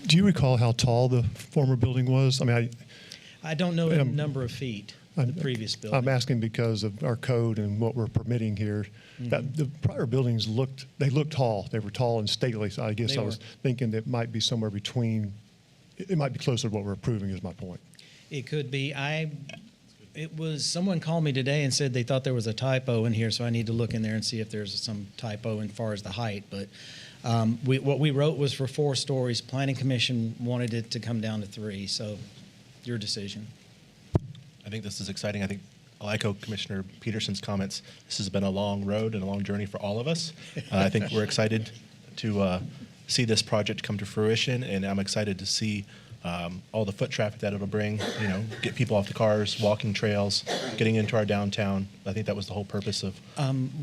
Do you recall how tall the former building was? I don't know the number of feet, the previous building. I'm asking because of our code and what we're permitting here. Mm-hmm. The prior buildings looked tall. They were tall and stately. So I guess I was thinking that it might be somewhere between. It might be closer to what we're approving. Is my point. It could be. Someone called me today and said they thought there was a typo in here, so I need to look in there and see if there's some typo as far as the height. But what we wrote was for 4 stories. Planning Commission wanted it to come down to 3. So, your decision. I think this is exciting. I think I'll echo Commissioner Peterson's comments. This has been a long road and a long journey for all of us. I think we're excited to see this project come to fruition, and I'm excited to see all the foot traffic that it'll bring, get people off the cars, walking trails, getting into our downtown. I think that was the whole purpose of.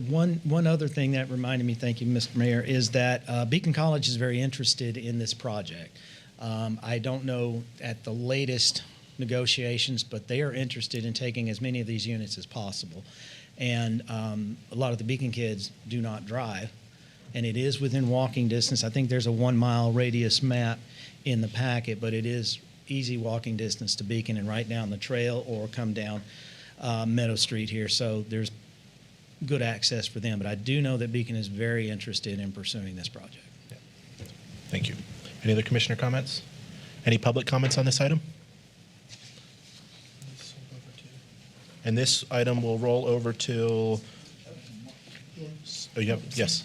One other thing that reminded me, thank you, Mr. Mayor, is that Beacon College is very interested in this project. I don't know at the latest negotiations, but they are interested in taking as many of these units as possible. And a lot of the Beacon kids do not drive, and it is within walking distance. I think there's a 1-mile radius map in the packet, but it is easy walking distance to Beacon and right down the trail or come down Meadow Street here. So there's good access for them. But I do know that Beacon is very interested in pursuing this project. Yeah. Thank you. Any other commissioner comments? Any public comments on this item? And this item will roll over till, oh, you have, yes.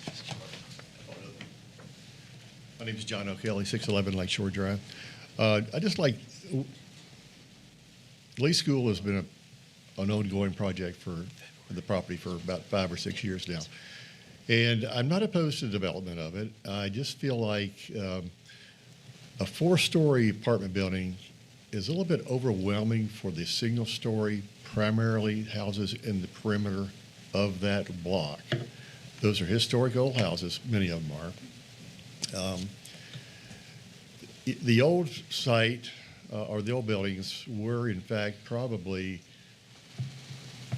My name is John O'Kelly, 611 Lakeshore Drive. I just like, Lee School has been an ongoing project for the property for about 5 or 6 years now. And I'm not opposed to the development of it. I just feel like a 4-story apartment building is a little bit overwhelming for the single-story, primarily houses in the perimeter of that block. Those are historic old houses, many of them are. The old site, or the old buildings, were in fact probably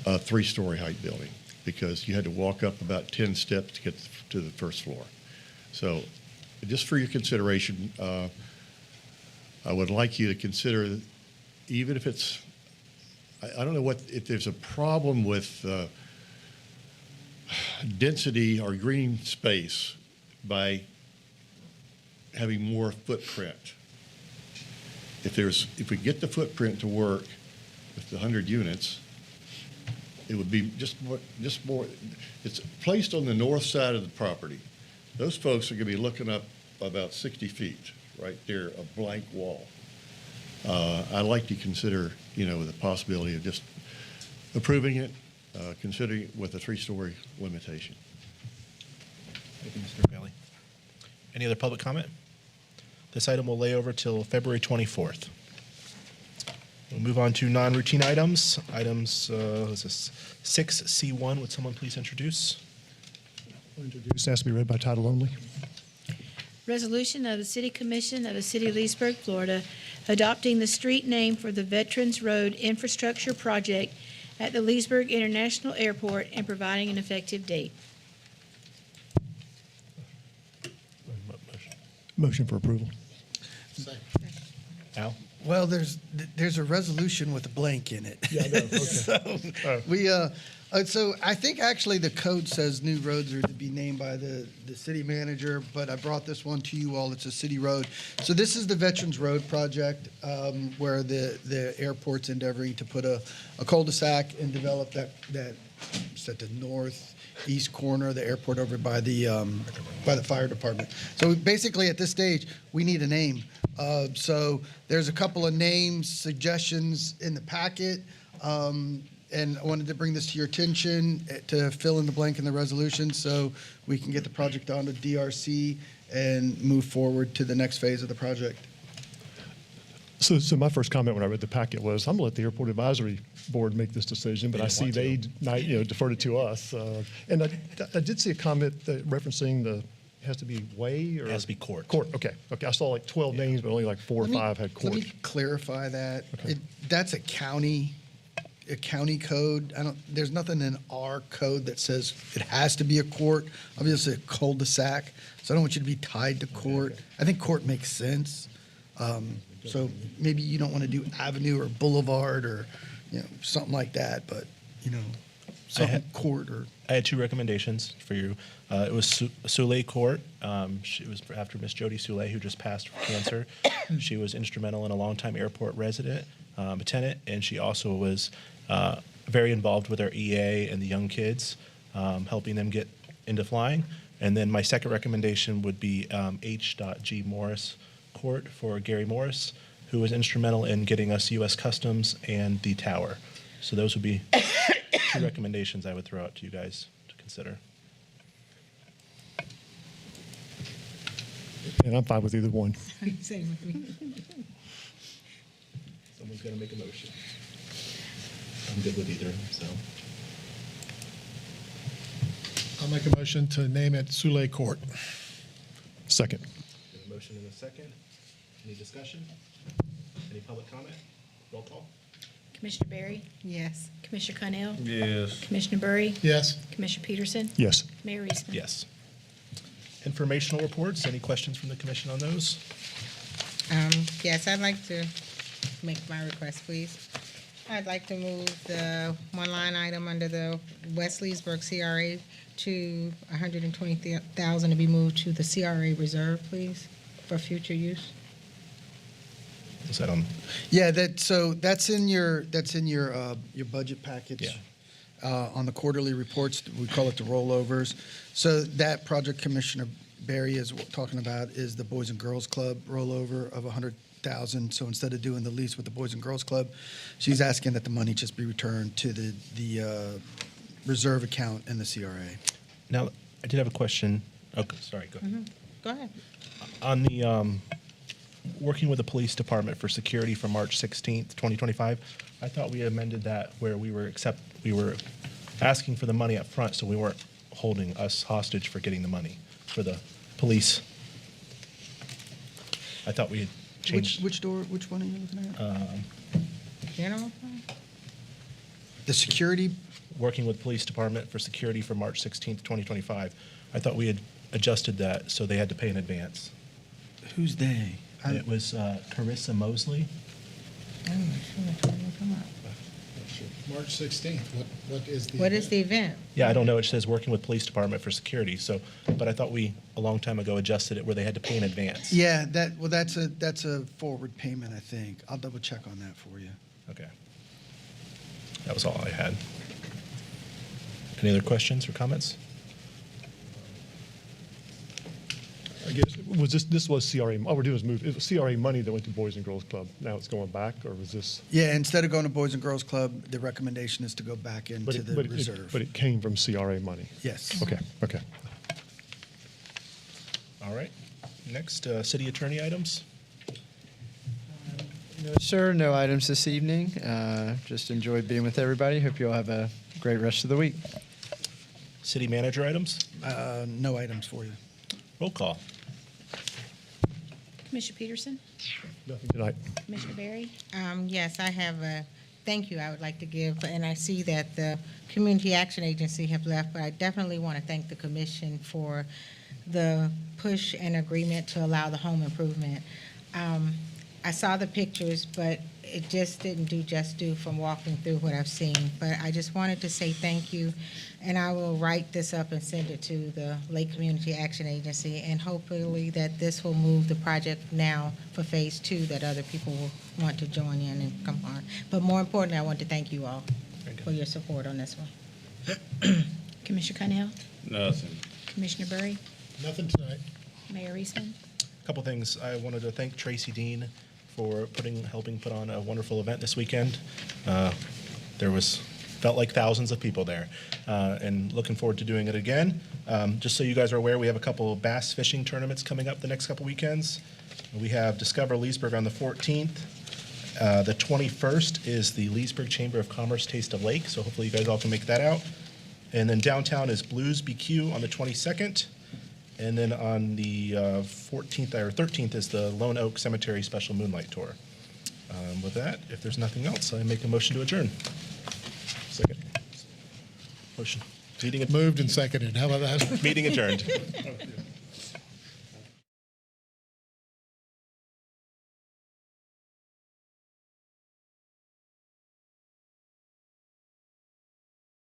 a 3-story height building because you had to walk up about 10 steps to get to the first floor. So just for your consideration, I would like you to consider, even if it's, I don't know if there's a problem with density or green space by having more footprint. If we get the footprint to work with the 100 units, it would be just more, it's placed on the north side of the property. Those folks are going to be looking up about 60 feet, right there, a blank wall. I'd like to consider, the possibility of just approving it, considering it with a 3-story limitation. Thank you, Mr. Bailey. Any other public comment? This item will lay over till February 24th. We'll move on to non-routine items. Items, is this 6C1? Would someone please introduce? Introduced, has to be read by title only. Resolution of the City Commission of the City of Leesburg, Florida, adopting the street name for the Veterans Road Infrastructure Project at the Leesburg International Airport and providing an effective date. Motion for approval. Al? Well, there's a resolution with a blank in it. Yeah, I know. Okay. So I think actually the code says new roads are to be named by the city manager, but I brought this one to you all. It's a city road. So this is the Veterans Road project, where the airport's endeavoring to put a cul-de-sac and develop that it's at the northeast corner of the airport over by the fire department. So basically at this stage, we need a name. So there's a couple of names, suggestions in the packet. And I wanted to bring this to your attention to fill in the blank in the resolution so we can get the project on to DRC and move forward to the next phase of the project. So my first comment when I read the packet was, I'm going to let the Airport Advisory Board make this decision, but I see they deferred it to us. And I did see a comment referencing it has to be way or? It has to be court. Court, okay. I saw like 12 names, but only like 4 or 5 had court. Let me clarify that. Okay. That's a county code. There's nothing in our code that says it has to be a court. Obviously, a cul-de-sac. So I don't want you to be tied to court. I think court makes sense. So maybe you don't want to do avenue or boulevard or something like that, but something court or. I had 2 recommendations for you. It was Soule Court. It was after Miss Jody Soule, who just passed for cancer. She was instrumental in a longtime airport resident, a tenant, and she also was very involved with our EA and the young kids, helping them get into flying. And then my second recommendation would be H.G. Morris Court for Gary Morris, who was instrumental in getting us U.S. Customs and the tower. So those would be 2 recommendations I would throw out to you guys to consider. And I'm fine with either one. Same with me. Someone's got to make a motion. I'm good with either, so. I'll make a motion to name it Soule Court. Second. We have a motion and a second. Any discussion? Any public comment? Roll call. Commissioner Berry? Yes. Commissioner Connell? Yes. Commissioner Burry? Yes. Commissioner Peterson? Yes. Mayor Reesman? Yes. Informational reports. Any questions from the commission on those? Yes, I'd like to make my request, please. I'd like to move the one line item under the West Leesburg CRA to $120,000 to be moved to the CRA reserve, please. for future use? Is that on? Yeah, that's in your budget package. Yeah. On the quarterly reports, we call it the rollovers. So that project Commissioner Barry is talking about is the Boys and Girls Club rollover of $100,000. So instead of doing the lease with the Boys and Girls Club, she's asking that the money just be returned to the reserve account in the CRA. Now, I did have a question. Okay, sorry, go ahead. Go ahead. On the working with the police department for security from March 16th, 2025, I thought we amended that where we were asking for the money up front, so we weren't holding us hostage for getting the money for the police. I thought we had changed. Which one are you looking at? General fund? The security. Working with police department for security for March 16th, 2025. I thought we had adjusted that so they had to pay in advance. Who's they? It was Carissa Mosley. I'm not sure which one we're talking about. March 16th, what is the? What is the event? Yeah, I don't know. It says working with police department for security. So, but I thought we a long time ago adjusted it where they had to pay in advance. Yeah, that's a forward payment, I think. I'll double check on that for you. Okay. That was all I had. Any other questions or comments? I guess, this was CRA, all we're doing is move, it was CRA money that went to Boys and Girls Club. Now it's going back, or was this? Yeah, instead of going to Boys and Girls Club, the recommendation is to go back into the reserve. But it came from CRA money? Yes. Okay. All right. Next, city attorney items. No, sir, no items this evening. Just enjoyed being with everybody. Hope you all have a great rest of the week. City manager items. No items for you. Roll call. Commissioner Peterson? Nothing tonight. Commissioner Barry? Yes, I have a thank you I would like to give, and I see that the Community Action Agency have left, but I definitely want to thank the commission for the push and agreement to allow the home improvement. I saw the pictures, but it just didn't do justice from walking through what I've seen. But I just wanted to say thank you, and I will write this up and send it to the Lake Community Action Agency, and hopefully that this will move the project now for Phase 2, that other people will want to join in and come on. But more importantly, I want to thank you all for your support on this one. Commissioner Cunnell? Nothing. Commissioner Barry? Nothing tonight. Mayor Reisman? A couple things. I wanted to thank Tracy Dean for helping put on a wonderful event this weekend. Felt like thousands of people there, and looking forward to doing it again. Just so you guys are aware, we have a couple of bass fishing tournaments coming up the next couple weekends. We have Discover Leesburg on the 14th. The 21st is the Leesburg Chamber of Commerce Taste of Lake, so hopefully you guys all can make that out. And then downtown is Blues BQ on the 22nd. And then on the 14th or 13th is the Lone Oak Cemetery Special Moonlight Tour. With that, if there's nothing else, I make a motion to adjourn. Second. Motion. Moved and seconded. How about that? Meeting adjourned.